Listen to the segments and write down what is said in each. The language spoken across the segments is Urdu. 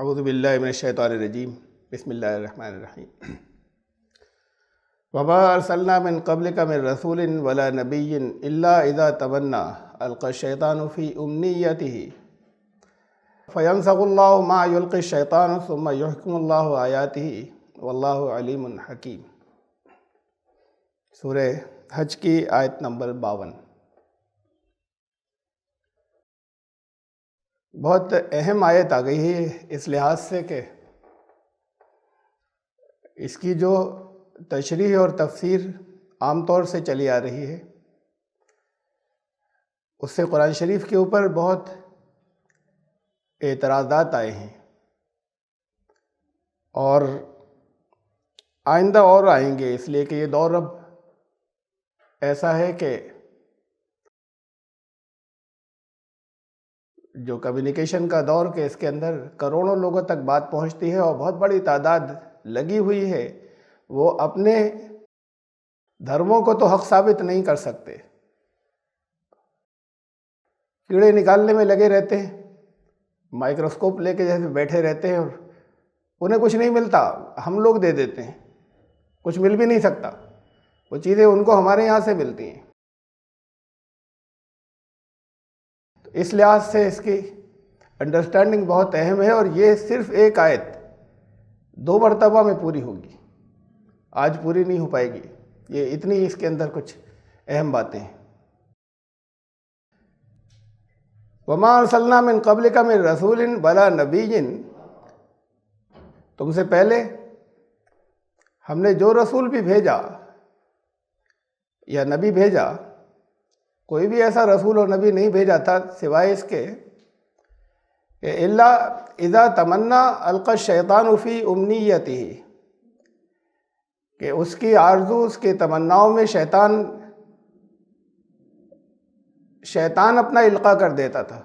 اعوذ باللہ من الشیطان الرجیم بسم اللہ الرحمن الرحیم وما ارسلنا من قبلک من رسول ولا نبی الا اذا تمنى القى الشیطان فی امنیتہ فینسخ اللہ ما یلقی الشیطان ثم یحکم اللہ آیاتہ واللہ علیم حکیم۔ سورہ حج کی آیت نمبر 52۔ بہت اہم آیت آ گئی ہے اس لحاظ سے کہ اس کی جو تشریح اور تفسیر عام طور سے چلی آ رہی ہے اس سے قرآن شریف کے اوپر بہت اعتراضات آئے ہیں اور آئندہ اور آئیں گے، اس لیے کہ یہ دور اب ایسا ہے کہ جو کمیونیکیشن کا دور کہ اس کے اندر کروڑوں لوگوں تک بات پہنچتی ہے اور بہت بڑی تعداد لگی ہوئی ہے، وہ اپنے دھرموں کو تو حق ثابت نہیں کر سکتے، کیڑے نکالنے میں لگے رہتے ہیں، مائکروسکوپ لے کے جیسے بیٹھے رہتے ہیں اور انہیں کچھ نہیں ملتا، ہم لوگ دے دیتے ہیں، کچھ مل بھی نہیں سکتا، وہ چیزیں ان کو ہمارے یہاں سے ملتی ہیں۔ اس لحاظ سے اس کی انڈرسٹینڈنگ بہت اہم ہے اور یہ صرف ایک آیت 2 مرتبہ میں پوری ہوگی، آج پوری نہیں ہو پائے گی، یہ اتنی اس کے اندر کچھ اہم باتیں ہیں۔ وما ارسلنا من قبلک من رسول ولا نبی، تم سے پہلے ہم نے جو رسول بھی بھیجا یا نبی بھیجا، کوئی بھی ایسا رسول اور نبی نہیں بھیجا تھا سوائے اس کے کہ الا اذا تمنى القى الشیطان فی امنیتہ، کہ اس کی آرزو، اس کے تمناؤں میں شیطان اپنا القاء کر دیتا تھا،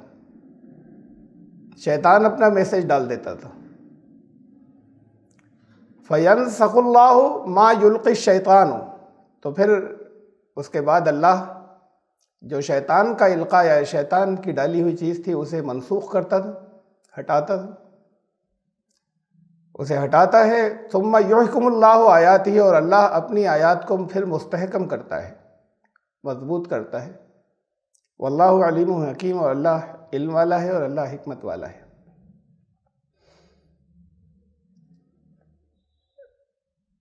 شیطان اپنا میسج ڈال دیتا تھا۔ فینسخ اللہ ما یلقی الشیطان، تو پھر اس کے بعد اللہ جو شیطان کا القاء یا شیطان کی ڈالی ہوئی چیز تھی اسے منسوخ کرتا تھا، ہٹاتا تھا، اسے ہٹاتا ہے۔ ثم یحکم اللہ آیاتہ، اور اللہ اپنی آیات کو پھر مستحکم کرتا ہے، مضبوط کرتا ہے۔ واللہ علیم حکیم، اور اللہ علم والا ہے اور اللہ حکمت والا ہے۔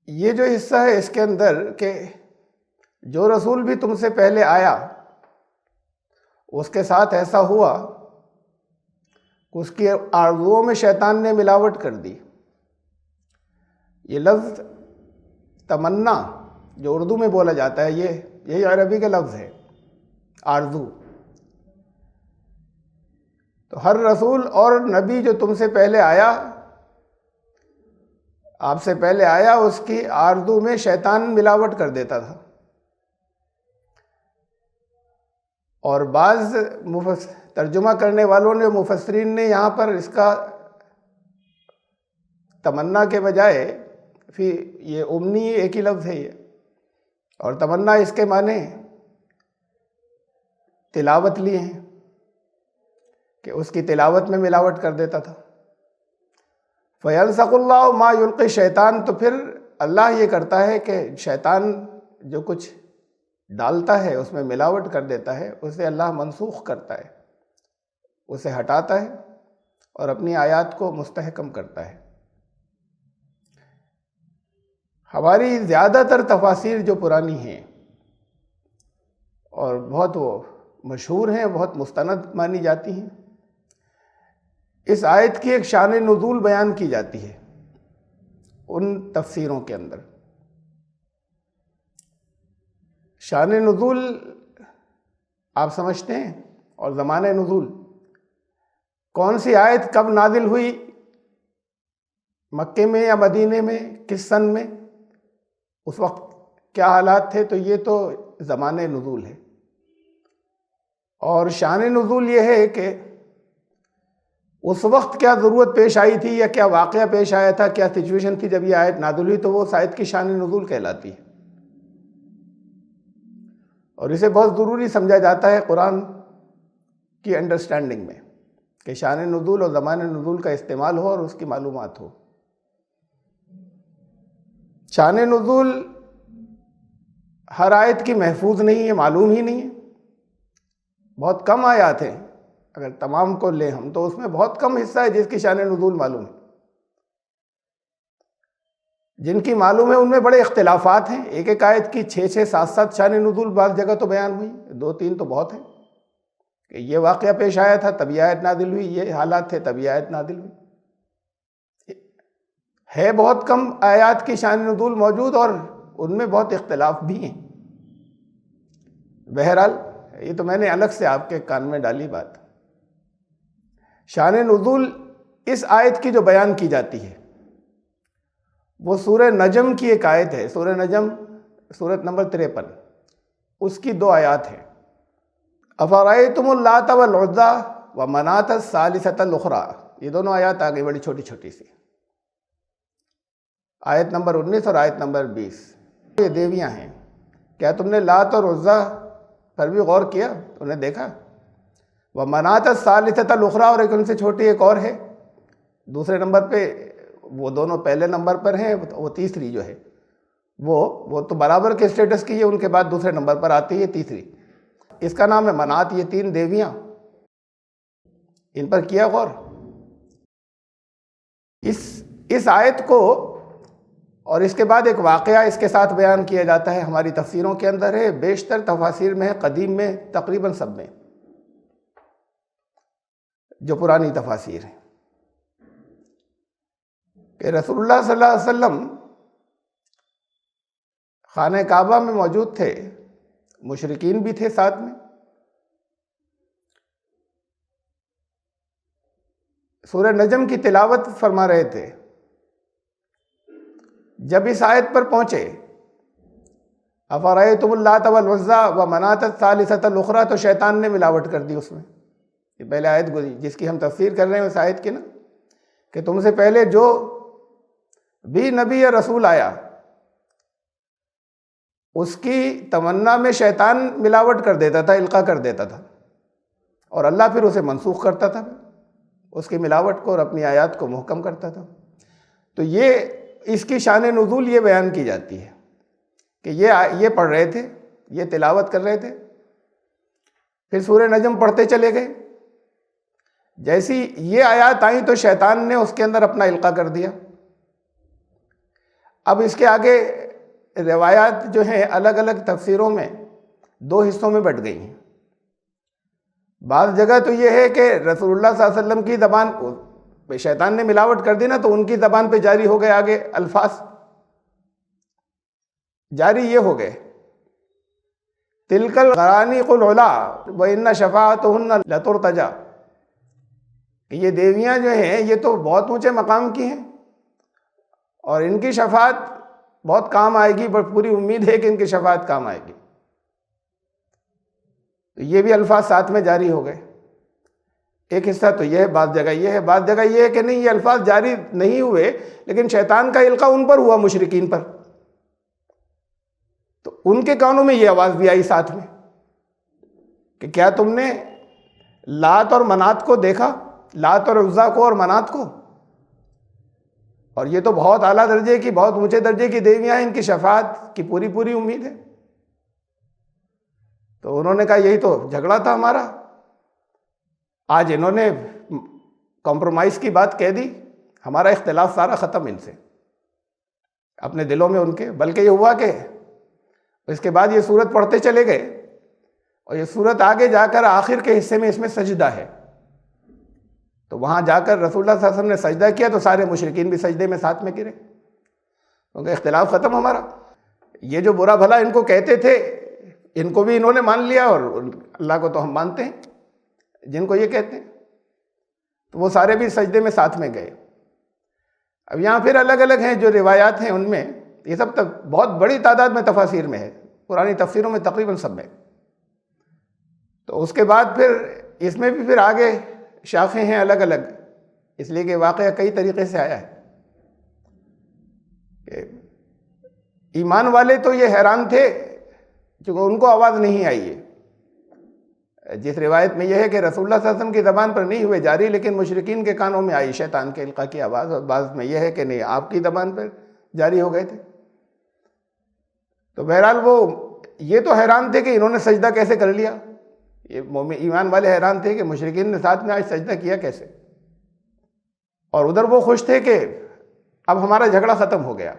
یہ جو حصہ ہے اس کے اندر کہ جو رسول بھی تم سے پہلے آیا اس کے ساتھ ایسا ہوا کہ اس کی آرزوؤں میں شیطان نے ملاوٹ کر دی۔ یہ لفظ تمنا جو اردو میں بولا جاتا ہے یہی عربی کا لفظ ہے، آرزو۔ تو ہر رسول اور نبی جو تم سے پہلے آیا، آپ سے پہلے آیا، اس کی آرزو میں شیطان ملاوٹ کر دیتا تھا۔ اور بعض ترجمہ کرنے والوں نے، مفسرین نے یہاں پر اس کا تمنا کے بجائے یہ امنی ایک ہی لفظ ہے یہ، اور تمنا اس کے معنی تلاوت لیے ہیں کہ اس کی تلاوت میں ملاوٹ کر دیتا تھا۔ فینسخ اللہ ما یلقی الشیطان، تو پھر اللہ یہ کرتا ہے کہ شیطان جو کچھ ڈالتا ہے اس میں ملاوٹ کر دیتا ہے، اسے اللہ منسوخ کرتا ہے، اسے ہٹاتا ہے اور اپنی آیات کو مستحکم کرتا ہے۔ ہماری زیادہ تر تفاسیر جو پرانی ہیں اور بہت وہ مشہور ہیں، بہت مستند مانی جاتی ہیں، اس آیت کی ایک شان نزول بیان کی جاتی ہے ان تفسیروں کے اندر۔ شان نزول آپ سمجھتے ہیں، اور زمانہ نزول، کون سی آیت کب نازل ہوئی، مکے میں یا مدینے میں، کس سن میں، اس وقت کیا حالات تھے، تو یہ تو زمانہ نزول ہے۔ اور شان نزول یہ ہے کہ اس وقت کیا ضرورت پیش آئی تھی یا کیا واقعہ پیش آیا تھا، کیا سچویشن تھی جب یہ آیت نازل ہوئی، تو وہ اس آیت کی شان نزول کہلاتی ہے۔ اور اسے بہت ضروری سمجھا جاتا ہے قرآن کی انڈرسٹینڈنگ میں کہ شان نزول اور زمان نزول کا استعمال ہو اور اس کی معلومات ہو۔ شان نزول ہر آیت کی محفوظ نہیں ہے، معلوم ہی نہیں ہے، بہت کم آیات ہیں، اگر تمام کو لیں ہم تو اس میں بہت کم حصہ ہے جس کی شان نزول معلوم ہے۔ جن کی معلوم ہے ان میں بڑے اختلافات ہیں، ایک ایک آیت کی 6 7 شان نزول بعض جگہ تو بیان ہوئی، 2 3 تو بہت ہیں کہ یہ واقعہ پیش آیا تھا تب یہ آیت نازل ہوئی، یہ حالات تھے تب یہ آیت نازل ہوئی۔ ہے بہت کم آیات کی شان نزول موجود اور ان میں بہت اختلاف بھی ہیں۔ بہرحال یہ تو میں نے الگ سے آپ کے کان میں ڈالی بات۔ شان نزول اس آیت کی جو بیان کی جاتی ہے وہ سورہ نجم کی ایک آیت ہے، سورہ نجم سورۃ نمبر 53، اس کی 2 آیات ہیں۔ افرأیتم اللات والعزی ومناۃ الثالثۃ الاخری، یہ دونوں آیات آگے بڑی چھوٹی چھوٹی سی، آیت نمبر 19 اور آیت نمبر 20۔ یہ دیویاں ہیں، کیا تم نے لات اور عزیٰ پر بھی غور کیا؟ تم نے دیکھا؟ ومناۃ الثالثۃ الاخری، اور ایک ان سے چھوٹی ایک اور ہے دوسرے نمبر پہ، وہ دونوں پہلے نمبر پر ہیں، وہ تیسری جو ہے وہ تو برابر کے اسٹیٹس کی ہے، ان کے بعد دوسرے نمبر پر آتی ہے تیسری، اس کا نام ہے منات۔ یہ 3 دیویاں، ان پر کیا غور؟ اس آیت کو اور اس کے بعد ایک واقعہ اس کے ساتھ بیان کیا جاتا ہے، ہماری تفسیروں کے اندر ہے، بیشتر تفاسیر میں ہے، قدیم میں تقریباً سب میں، جو پرانی تفاسیر ہیں، کہ رسول اللہ صلی اللہ علیہ وسلم خانہ کعبہ میں موجود تھے، مشرکین بھی تھے ساتھ میں، سورہ نجم کی تلاوت فرما رہے تھے۔ جب اس آیت پر پہنچے افرأیتم اللات والعزی ومناۃ الثالثۃ الاخری، تو شیطان نے ملاوٹ کر دی اس میں۔ یہ پہلے آیت گزری جس کی ہم تفسیر کر رہے ہیں، اس آیت کی نا، کہ تم سے پہلے جو بھی نبی یا رسول آیا اس کی تمنا میں شیطان ملاوٹ کر دیتا تھا، القاء کر دیتا تھا، اور اللہ پھر اسے منسوخ کرتا تھا، اس کی ملاوٹ کو اور اپنی آیات کو محکم کرتا تھا۔ تو یہ اس کی شان نزول یہ بیان کی جاتی ہے کہ یہ پڑھ رہے تھے، یہ تلاوت کر رہے تھے، پھر سورہ نجم پڑھتے چلے گئے، جیسی یہ آیات آئیں تو شیطان نے اس کے اندر اپنا القاء کر دیا۔ اب اس کے آگے روایات جو ہیں الگ الگ تفسیروں میں 2 حصوں میں بٹ گئی ہیں۔ بعض جگہ تو یہ ہے کہ رسول اللہ صلی اللہ علیہ وسلم کی زبان پہ شیطان نے ملاوٹ کر دی نا، تو ان کی زبان پہ جاری ہو گئے آگے الفاظ، جاری یہ ہو گئے تلک الغرانیق العلا وان شفاعتهن لترتجى، کہ یہ دیویاں جو ہیں یہ تو بہت اونچے مقام کی ہیں اور ان کی شفاعت بہت کام آئے گی، پوری امید ہے کہ ان کی شفاعت کام آئے گی۔ تو یہ بھی الفاظ ساتھ میں جاری ہو گئے۔ ایک حصہ تو یہ ہے، بعض جگہ یہ ہے، بعض جگہ یہ ہے کہ نہیں، یہ الفاظ جاری نہیں ہوئے لیکن شیطان کا القاء ان پر ہوا، مشرکین پر، تو ان کے کانوں میں یہ آواز بھی آئی ساتھ میں کہ کیا تم نے لات اور منات کو دیکھا، لات اور عزیٰ کو اور منات کو، اور یہ تو بہت اعلیٰ درجے کی، بہت اونچے درجے کی دیویاں ہیں، ان کی شفاعت کی پوری پوری امید ہے۔ تو انہوں نے کہا یہی تو جھگڑا تھا ہمارا، آج انہوں نے کمپرومائز کی بات کہہ دی، ہمارا اختلاف سارا ختم ان سے، اپنے دلوں میں ان کے۔ بلکہ یہ ہوا کہ اس کے بعد یہ سورت پڑھتے چلے گئے، اور یہ سورت آگے جا کر آخر کے حصے میں اس میں سجدہ ہے، تو وہاں جا کر رسول اللہ صلی اللہ علیہ وسلم نے سجدہ کیا تو سارے مشرکین بھی سجدے میں ساتھ میں گرے، کیونکہ اختلاف ختم ہمارا۔ یہ جو برا بھلا ان کو کہتے تھے، ان کو بھی انہوں نے مان لیا، اور اللہ کو تو ہم مانتے ہیں جن کو یہ کہتے ہیں، تو وہ سارے بھی سجدے میں ساتھ میں گئے۔ اب یہاں پھر الگ الگ ہیں جو روایات ہیں، ان میں یہ سب تک بہت بڑی تعداد میں تفاسیر میں ہے، پرانی تفسیروں میں تقریباً سب میں۔ تو اس کے بعد پھر اس میں بھی پھر آگے شاخیں ہیں الگ الگ، اس لیے کہ واقعہ کئی طریقے سے آیا ہے کہ ایمان والے تو یہ حیران تھے کیونکہ ان کو آواز نہیں آئی ہے، جس روایت میں یہ ہے کہ رسول اللہ صلی اللہ علیہ وسلم کی زبان پر نہیں ہوئے جاری، لیکن مشرکین کے کانوں میں آئی شیطان کے القاء کی آواز، اور بعض میں یہ ہے کہ نہیں آپ کی زبان پر جاری ہو گئے تھے۔ تو بہرحال وہ یہ تو حیران تھے کہ انہوں نے سجدہ کیسے کر لیا، یہ مومن ایمان والے حیران تھے کہ مشرکین نے ساتھ میں آج سجدہ کیا کیسے، اور ادھر وہ خوش تھے کہ اب ہمارا جھگڑا ختم ہو گیا۔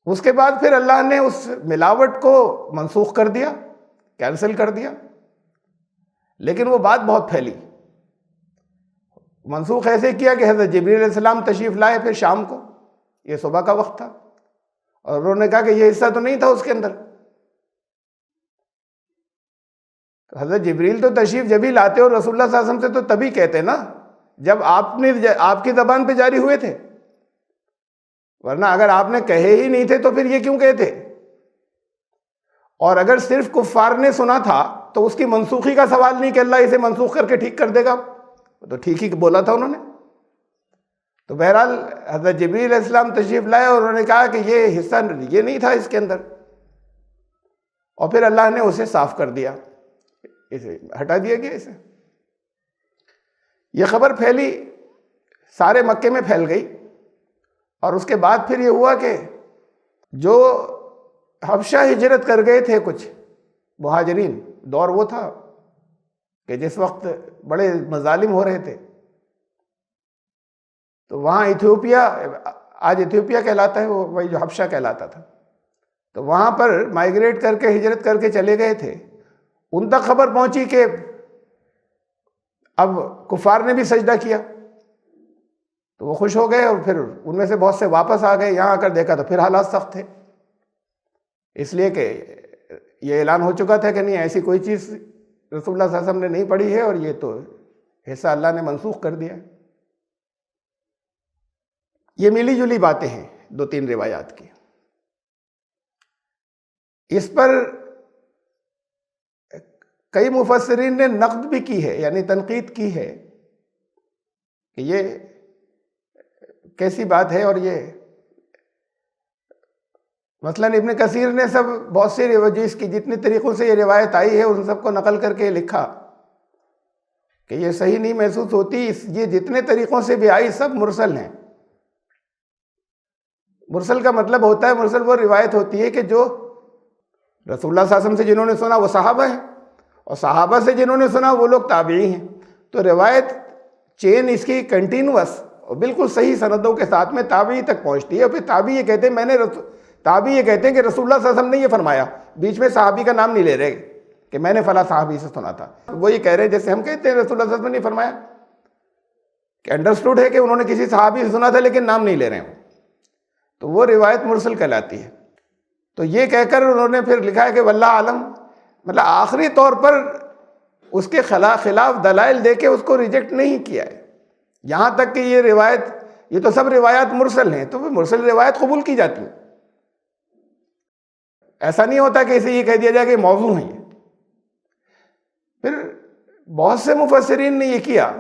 اس کے بعد پھر اللہ نے اس ملاوٹ کو منسوخ کر دیا، کینسل کر دیا، لیکن وہ بات بہت پھیلی۔ منسوخ ایسے کیا کہ حضرت جبریل علیہ السلام تشریف لائے پھر شام کو، یہ صبح کا وقت تھا، اور انہوں نے کہا کہ یہ حصہ تو نہیں تھا اس کے اندر۔ تو حضرت جبریل تو تشریف جب ہی لاتے اور رسول اللہ صلی اللہ علیہ وسلم سے تو تبھی کہتے نا جب آپ کی زبان پہ جاری ہوئے تھے، ورنہ اگر آپ نے کہے ہی نہیں تھے تو پھر یہ کیوں کہتے؟ اور اگر صرف کفار نے سنا تھا تو اس کی منسوخی کا سوال نہیں کہ اللہ اسے منسوخ کر کے ٹھیک کر دے گا، تو ٹھیک ہی بولا تھا انہوں نے۔ تو بہرحال حضرت جبریل علیہ السلام تشریف لائے اور انہوں نے کہا کہ یہ حصہ یہ نہیں تھا اس کے اندر، اور پھر اللہ نے اسے صاف کر دیا، اسے ہٹا دیا گیا اسے۔ یہ خبر پھیلی، سارے مکے میں پھیل گئی، اور اس کے بعد پھر یہ ہوا کہ جو حبشہ ہجرت کر گئے تھے کچھ مہاجرین، دور وہ تھا کہ جس وقت بڑے مظالم ہو رہے تھے، تو وہاں ایتھیوپیا، آج ایتھیوپیا کہلاتا ہے، وہ وہی جو حبشہ کہلاتا تھا، تو وہاں پر مائیگریٹ کر کے ہجرت کر کے چلے گئے تھے۔ ان تک خبر پہنچی کہ اب کفار نے بھی سجدہ کیا، تو وہ خوش ہو گئے، اور پھر ان میں سے بہت سے واپس آ گئے۔ یہاں آ کر دیکھا تو پھر حالات سخت تھے، اس لیے کہ یہ اعلان ہو چکا تھا کہ نہیں ایسی کوئی چیز رسول اللہ صلی اللہ علیہ وسلم نے نہیں پڑھی ہے، اور یہ تو حصہ اللہ نے منسوخ کر دیا ہے۔ یہ ملی جلی باتیں ہیں دو تین روایات کی۔ اس پر کئی مفسرین نے نقد بھی کی ہے، یعنی تنقید کی ہے کہ یہ کیسی بات ہے، اور یہ مثلا ابن کثیر نے بہت سی اس کی جتنے طریقوں سے یہ روایت آئی ہے ان سب کو نقل کر کے لکھا کہ یہ صحیح نہیں محسوس ہوتی، یہ جتنے طریقوں سے بھی آئی سب مرسل ہیں۔ مرسل کا مطلب ہوتا ہے، مرسل وہ روایت ہوتی ہے کہ جو رسول اللہ صلی اللہ علیہ وسلم سے جنہوں نے سنا وہ صحابہ ہیں، اور صحابہ سے جنہوں نے سنا وہ لوگ تابعی ہیں، تو روایت چین اس کی کنٹینوس اور بالکل صحیح سندوں کے ساتھ میں تابعی تک پہنچتی ہے، اور پھر تابعی یہ کہتے ہیں تابعی یہ کہتے ہیں کہ رسول اللہ صلی اللہ علیہ وسلم نے یہ فرمایا، بیچ میں صحابی کا نام نہیں لے رہے کہ میں نے فلاں صحابی سے سنا تھا، وہ یہ کہہ رہے ہیں جیسے ہم کہتے ہیں رسول اللہ صلی اللہ علیہ وسلم نے فرمایا، کہ انڈرسٹوڈ ہے کہ انہوں نے کسی صحابی سے سنا تھا لیکن نام نہیں لے رہے ہیں، تو وہ روایت مرسل کہلاتی ہے۔ تو یہ کہہ کر انہوں نے پھر لکھا ہے کہ واللہ عالم، مطلب آخری طور پر اس کے خلاف دلائل دے کے اس کو ریجیکٹ نہیں کیا ہے، یہاں تک کہ یہ روایت، یہ تو سب روایات مرسل ہیں، تو مرسل روایت قبول کی جاتی ہیں، ایسا نہیں ہوتا کہ اسے یہ کہہ دیا جائے کہ موضوع ہیں۔ پھر بہت سے مفسرین نے یہ کیا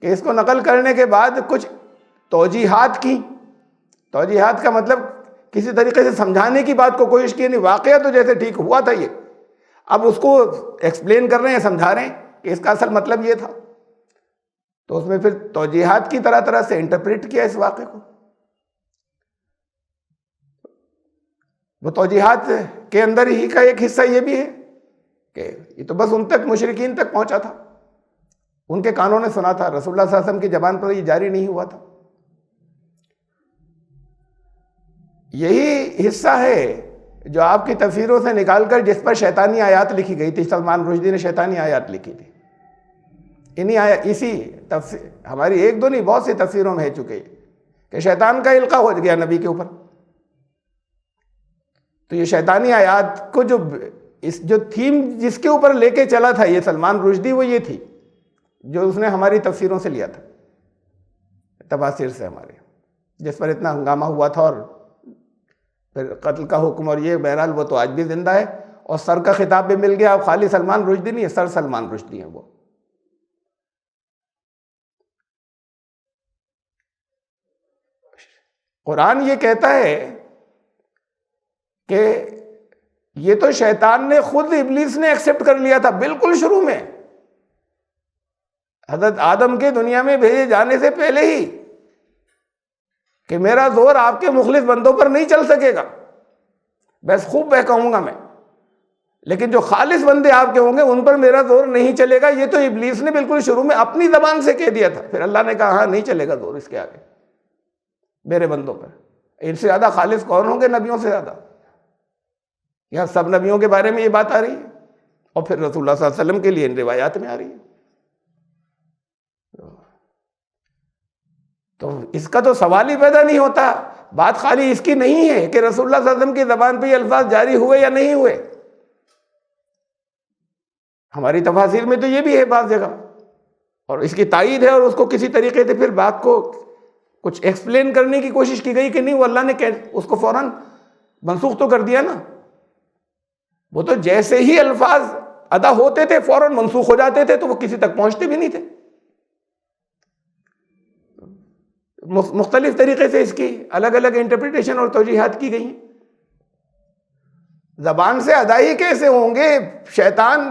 کہ اس کو نقل کرنے کے بعد کچھ توجیحات کی، توجیحات کا مطلب کسی طریقے سے سمجھانے کی بات کو کوشش کی، نہیں واقعہ تو جیسے ٹھیک ہوا تھا یہ، اب اس کو ایکسپلین کر رہے ہیں، سمجھا رہے ہیں کہ اس کا اصل مطلب یہ تھا، تو اس میں پھر توجیحات کی طرح طرح سے انٹرپریٹ کیا اس واقعے کو۔ وہ توجیحات کے اندر ہی کا ایک حصہ یہ بھی ہے کہ یہ تو بس ان تک مشرکین تک پہنچا تھا، ان کے کانوں نے سنا تھا، رسول اللہ صلی اللہ علیہ وسلم کی زبان پر یہ جاری نہیں ہوا تھا۔ یہی حصہ ہے جو آپ کی تفسیروں سے نکال کر جس پر شیطانی آیات لکھی گئی تھی، سلمان رشدی نے شیطانی آیات لکھی تھی، اسی تفسیر ہماری ایک دو نہیں بہت سی تفسیروں میں ہے چکے کہ شیطان کا القاء ہو گیا نبی کے اوپر۔ تو یہ شیطانی آیات کو جو تھیم جس کے اوپر لے کے چلا تھا یہ سلمان رشدی، وہ یہ تھی جو اس نے ہماری تفسیروں سے لیا تھا، تفاسیر سے ہمارے، جس پر اتنا ہنگامہ ہوا تھا، اور پھر قتل کا حکم، اور یہ بہرحال وہ تو آج بھی زندہ ہے، اور سر کا خطاب بھی مل گیا، اب خالی سلمان رشدی نہیں ہے، سر سلمان رشدی ہیں وہ۔ قرآن یہ کہتا ہے کہ یہ تو شیطان نے خود ابلیس نے ایکسیپٹ کر لیا تھا بالکل شروع میں، حضرت آدم کے دنیا میں بھیجے جانے سے پہلے ہی، کہ میرا زور آپ کے مخلص بندوں پر نہیں چل سکے گا، بس خوب بہکاؤں گا میں، لیکن جو خالص بندے آپ کے ہوں گے ان پر میرا زور نہیں چلے گا۔ یہ تو ابلیس نے بالکل شروع میں اپنی زبان سے کہہ دیا تھا، پھر اللہ نے کہا ہاں نہیں چلے گا زور اس کے آگے میرے بندوں پر۔ ان سے زیادہ خالص کون ہوں گے نبیوں سے زیادہ؟ یہاں سب نبیوں کے بارے میں یہ بات آ رہی ہے، اور پھر رسول اللہ صلی اللہ علیہ وسلم کے لیے ان روایات میں آ رہی ہے۔ تو اس کا تو سوال ہی پیدا نہیں ہوتا۔ بات خالی اس کی نہیں ہے کہ رسول اللہ صلی اللہ علیہ وسلم کی زبان پہ یہ الفاظ جاری ہوئے یا نہیں ہوئے، ہماری تفاسیر میں تو یہ بھی ہے بعض جگہ، اور اس کی تائید ہے، اور اس کو کسی طریقے سے پھر بات کو کچھ ایکسپلین کرنے کی کوشش کی گئی کہ نہیں، وہ اللہ نے اس کو فوراً منسوخ تو کر دیا نا۔ وہ تو جیسے ہی الفاظ ادا ہوتے تھے فوراً منسوخ ہو جاتے تھے، تو وہ کسی تک پہنچتے بھی نہیں تھے۔ مختلف طریقے سے اس کی الگ الگ انٹرپریٹیشن اور توجیحات کی گئی ہیں۔ زبان سے ادا ہی کیسے ہوں گے؟ شیطان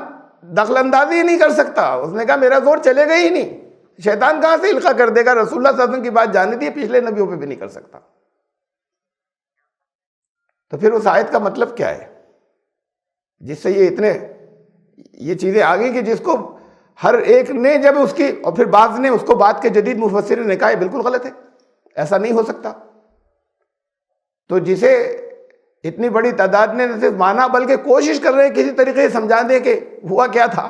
دخل اندازی نہیں کر سکتا، اس نے کہا میرا زور چلے گا ہی نہیں، شیطان کہاں سے القاء کر دے گا؟ رسول اللہ صلی اللہ علیہ وسلم کی بات جانتی ہے، پچھلے نبیوں پہ بھی نہیں کر سکتا۔ تو پھر اس آیت کا مطلب کیا ہے جس سے یہ چیزیں آ گئی کہ جس کو ہر ایک نے جب اس کی، اور پھر بعض نے اس کو بات کے جدید مفسرین نے کہا یہ بالکل غلط ہے، ایسا نہیں ہو سکتا۔ تو جسے اتنی بڑی تعداد نے نہ صرف مانا بلکہ کوشش کر رہے ہیں کسی طریقے سے سمجھا دیں کہ ہوا کیا تھا،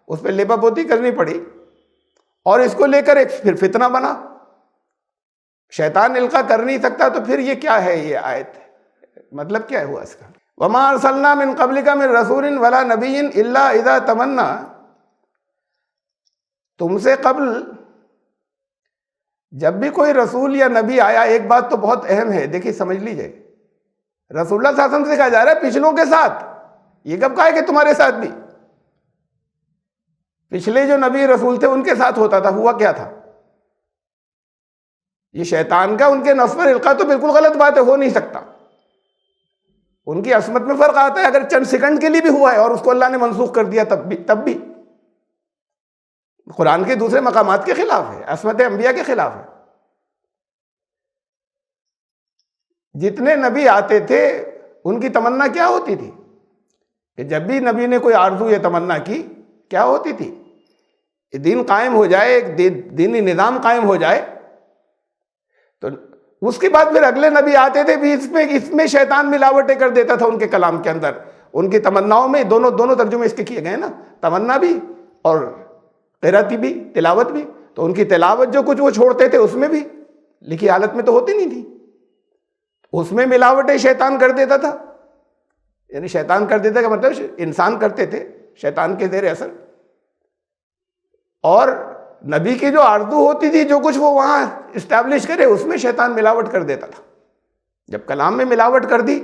اس پہ لیپا پوتی کرنی پڑی، اور اس کو لے کر ایک پھر فتنہ بنا۔ شیطان القاء کر نہیں سکتا، تو پھر یہ کیا ہے؟ یہ آیت مطلب کیا ہوا اس کا؟ وَمَا أَرْسَلْنَا مِن قَبْلِكَ مِن رَسُولٍ وَلَا نَبِيٍّ إِلَّا إِذَا تَمَنَّىٰ، تم سے قبل جب بھی کوئی رسول یا نبی آیا، ایک بات تو بہت اہم ہے، دیکھیے سمجھ لیجئے، رسول اللہ صلی اللہ علیہ وسلم سے کہا جا رہا ہے پچھلوں کے ساتھ، یہ کب کہا ہے کہ تمہارے ساتھ بھی؟ پچھلے جو نبی رسول تھے ان کے ساتھ ہوتا تھا، ہوا کیا تھا؟ یہ شیطان کا ان کے نفس پر القاء تو بالکل غلط بات ہے، ہو نہیں سکتا۔ ان کی عصمت میں فرق آتا ہے، اگر چند سیکنڈ کے لیے بھی ہوا ہے اور اس کو اللہ نے منسوخ کر دیا تب بھی قرآن کے دوسرے مقامات کے خلاف ہے، عصمت انبیاء کے خلاف ہے۔ جتنے نبی آتے تھے ان کی تمنا کیا ہوتی تھی کہ جب بھی نبی نے کوئی آرزو یا تمنا کی، کیا ہوتی تھی؟ دین قائم ہو جائے، ایک دینی نظام قائم ہو جائے۔ تو اس کے بعد پھر اگلے نبی آتے تھے بھی، اس میں شیطان ملاوٹیں کر دیتا تھا ان کے کلام کے اندر، ان کی تمناؤں میں۔ دونوں ترجمے اس کے کیے گئے نا، تمنا بھی اور قرأت بھی، تلاوت بھی۔ تو ان کی تلاوت جو کچھ وہ چھوڑتے تھے اس میں بھی لکھی حالت میں تو ہوتی نہیں تھی، اس میں ملاوٹیں شیطان کر دیتا تھا۔ یعنی شیطان کر دیتا کا مطلب انسان کرتے تھے شیطان کے زیر اثر، اور نبی کی جو آرزو ہوتی تھی، جو کچھ وہ وہاں اسٹیبلش کرے، اس میں شیطان ملاوٹ کر دیتا تھا۔ جب کلام میں ملاوٹ کر دی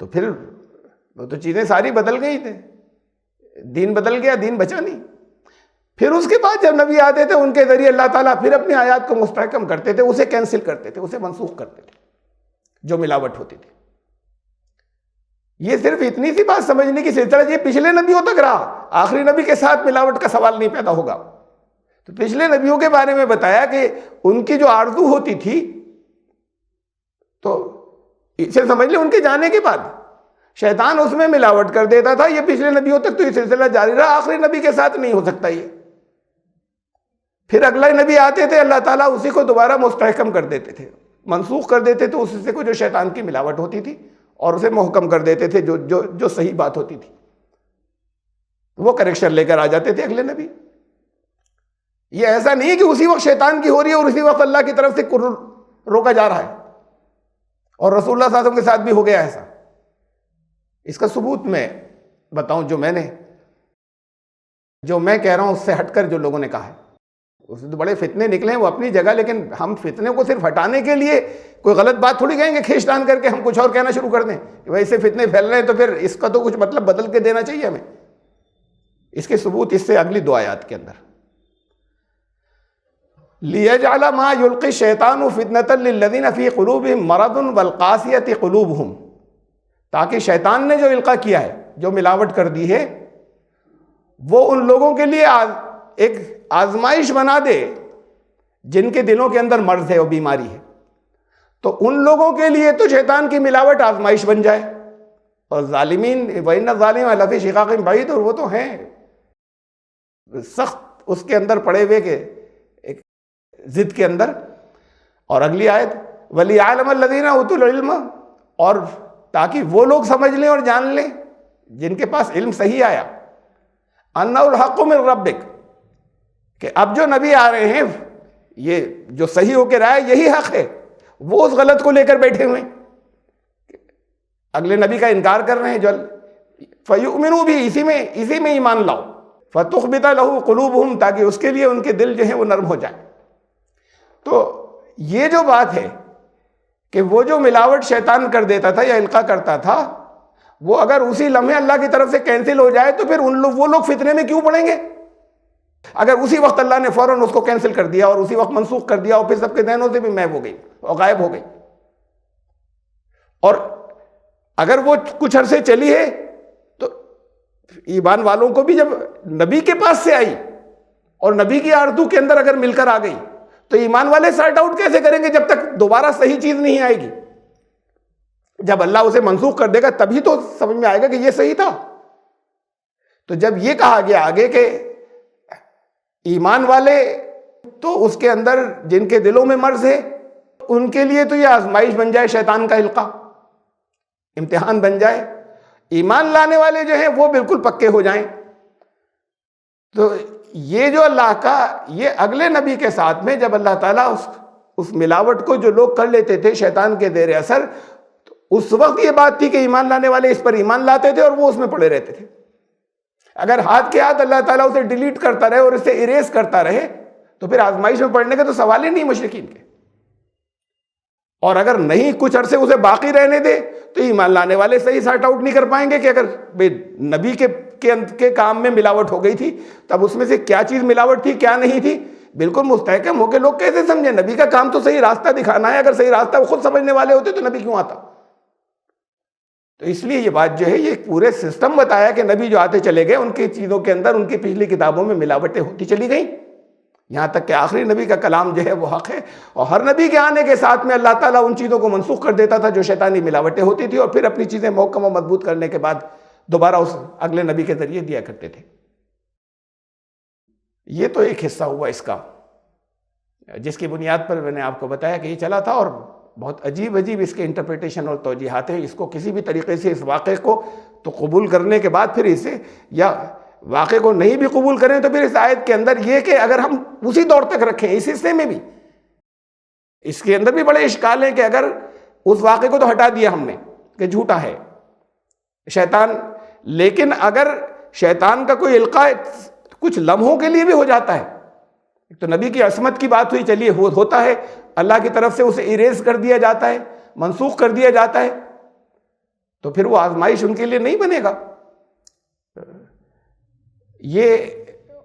تو پھر وہ تو چیزیں ساری بدل گئی تھیں، دین بدل گیا، دین بچا نہیں۔ پھر اس کے بعد جب نبی آتے تھے ان کے ذریعے اللہ تعالیٰ پھر اپنی آیات کو مستحکم کرتے تھے، اسے کینسل کرتے تھے، اسے منسوخ کرتے تھے جو ملاوٹ ہوتی تھی۔ یہ صرف اتنی سی بات سمجھنے کی سلسلہ، یہ پچھلے نبیوں تک رہا، آخری نبی کے ساتھ ملاوٹ کا سوال نہیں پیدا ہوگا۔ تو پچھلے نبیوں کے بارے میں بتایا کہ ان کی جو آرزو ہوتی تھی، تو اسے سمجھ لیں ان کے جانے کے بعد شیطان اس میں ملاوٹ کر دیتا تھا۔ یہ پچھلے نبیوں تک تو یہ سلسلہ جاری رہا، آخری نبی کے ساتھ نہیں ہو سکتا یہ۔ پھر اگلا نبی آتے تھے، اللہ تعالیٰ اسی کو دوبارہ مستحکم کر دیتے تھے، منسوخ کر دیتے تھے اس سے کو جو شیطان کی ملاوٹ ہوتی تھی، اور اسے محکم کر دیتے تھے جو صحیح بات ہوتی تھی، وہ کریکشن لے کر آ جاتے تھے اگلے نبی۔ یہ ایسا نہیں کہ اسی وقت شیطان کی ہو رہی ہے اور اسی وقت اللہ کی طرف سے روکا جا رہا ہے، اور رسول اللہ صلی اللہ علیہ وسلم کے ساتھ بھی ہو گیا ایسا۔ اس کا ثبوت میں بتاؤں، جو میں کہہ رہا ہوں اس سے ہٹ کر جو لوگوں نے کہا ہے، اس میں تو بڑے فتنے نکلے ہیں، وہ اپنی جگہ، لیکن ہم فتنے کو صرف ہٹانے کے لیے کوئی غلط بات تھوڑی کہیں گے، کھینچتان کر کے ہم کچھ اور کہنا شروع کر دیں کہ بھائی اس سے فتنے پھیل رہے ہیں، تو پھر اس کا تو کچھ مطلب بدل کے دینا چاہیے ہمیں۔ اس کے ثبوت اس سے اگلی دو آیات کے اندر، لِيَجْعَلَ مَا يُلْقِي الشَّيْطَانُ فِتْنَةً لِلَّذِينَ فِي قُلُوبِهِم مَرَضٌ وَالْقَاسِيَةِ قُلُوبُهُم، تاکہ شیطان نے جو القاء کیا ہے، جو ملاوٹ کر دی ہے، وہ ان لوگوں کے لیے ایک آزمائش بنا دے جن کے دلوں کے اندر مرض ہے اور بیماری ہے. تو ان لوگوں کے لیے تو شیطان کی ملاوٹ آزمائش بن جائے. اور ظالمین وَإِنَّ الظَّالِمِينَ لَفِي شِقَاقٍ بَعِيدٍ، اور وہ تو ہیں سخت اس کے اندر پڑے ہوئے کہ ایک ضد کے اندر. اور اگلی آیت وَلِيَعْلَمَ الَّذِينَ أُوتُوا الْعِلْمَ، اور تاکہ وہ لوگ سمجھ لیں اور جان لیں جن کے پاس علم صحیح آیا، أَنَّهُ الْحَقُّ مِنْ رَبِّكَ، کہ اب جو نبی آ رہے ہیں یہ جو صحیح ہو کے رہا ہے یہی حق ہے. وہ اس غلط کو لے کر بیٹھے ہوئے ہیں، اگلے نبی کا انکار کر رہے ہیں. جو فَيُؤْمِنُوا بِهِ، اسی میں ایمان لاؤ. فَتُخْبِتَ لَهُ قُلُوبُهُمْ، تاکہ اس کے لیے ان کے دل جو ہیں وہ نرم ہو جائیں. تو یہ جو بات ہے کہ وہ جو ملاوٹ شیطان کر دیتا تھا یا القاء کرتا تھا، وہ اگر اسی لمحے اللہ کی طرف سے کینسل ہو جائے تو پھر وہ لوگ فتنے میں کیوں پڑیں گے؟ اگر اسی وقت اللہ نے فوراً اس کو کینسل کر دیا اور اسی وقت منسوخ کر دیا اور پھر سب کے ذہنوں سے بھی محو ہو گئی اور غائب ہو گئی. اور اگر وہ کچھ عرصے چلی ہے تو ایمان والوں کو بھی جب نبی کے پاس سے آئی اور نبی کی آرزو کے اندر اگر مل کر آ گئی تو ایمان والے سارٹ آؤٹ کیسے کریں گے جب تک دوبارہ صحیح چیز نہیں آئے گی؟ جب اللہ اسے منسوخ کر دے گا تبھی تو سمجھ میں آئے گا کہ یہ صحیح تھا. تو جب یہ کہا گیا آگے کہ ایمان والے تو اس کے اندر جن کے دلوں میں مرض ہے ان کے لیے تو یہ آزمائش بن جائے، شیطان کا القاء امتحان بن جائے. ایمان لانے والے جو ہیں وہ بالکل پکے ہو جائیں. تو یہ جو اللہ کا یہ اگلے نبی کے ساتھ میں جب اللہ تعالیٰ اس ملاوٹ کو جو لوگ کر لیتے تھے شیطان کے زیر اثر، اس وقت یہ بات تھی کہ ایمان لانے والے اس پر ایمان لاتے تھے اور وہ اس میں پڑے رہتے تھے. اگر ہاتھ کے ہاتھ اللہ تعالیٰ اسے ڈیلیٹ کرتا رہے اور اسے اریز کرتا رہے تو پھر آزمائش میں پڑنے کا تو سوال ہی نہیں مشرکین کے. اور اگر نہیں کچھ عرصے اسے باقی رہنے دے تو ایمان لانے والے صحیح سارٹ آؤٹ نہیں کر پائیں گے کہ اگر نبی کے کام میں ملاوٹ ہو گئی تھی تب اس میں سے کیا چیز ملاوٹ تھی کیا نہیں تھی. بالکل مستحکم ہو کے لوگ کیسے سمجھیں؟ نبی کا کام تو صحیح راستہ دکھانا ہے. اگر صحیح راستہ وہ خود سمجھنے والے ہوتے تو نبی کیوں آتا؟ تو اس لیے یہ بات جو ہے یہ پورے سسٹم بتایا کہ نبی جو آتے چلے گئے ان کی چیزوں کے اندر ان کی پچھلی کتابوں میں ملاوٹیں ہوتی چلی گئیں یہاں تک کہ آخری نبی کا کلام جو ہے وہ حق ہے. اور ہر نبی کے آنے کے ساتھ میں اللہ تعالیٰ ان چیزوں کو منسوخ کر دیتا تھا جو شیطانی ملاوٹیں ہوتی تھی اور پھر اپنی چیزیں محکم و مضبوط کرنے کے بعد دوبارہ اس اگلے نبی کے ذریعے دیا کرتے تھے. یہ تو ایک حصہ ہوا اس کا جس کی بنیاد پر میں نے آپ کو بتایا کہ یہ چلا تھا. اور بہت عجیب اس کے انٹرپریٹیشن اور توجیحات ہیں. اس کو کسی بھی طریقے سے اس واقعے کو تو قبول کرنے کے بعد پھر اسے یا واقعے کو نہیں بھی قبول کریں تو پھر اس آیت کے اندر یہ کہ اگر ہم اسی دور تک رکھیں اس حصے میں بھی اس کے اندر بھی بڑے اشکال ہیں کہ اگر اس واقعے کو تو ہٹا دیا ہم نے کہ جھوٹا ہے شیطان، لیکن اگر شیطان کا کوئی القاء کچھ لمحوں کے لیے بھی ہو جاتا ہے تو نبی کی عصمت کی بات ہوئی، چلیے ہوتا ہے، اللہ کی طرف سے اسے اریز کر دیا جاتا ہے، منسوخ کر دیا جاتا ہے، تو پھر وہ آزمائش ان کے لیے نہیں بنے گا یہ.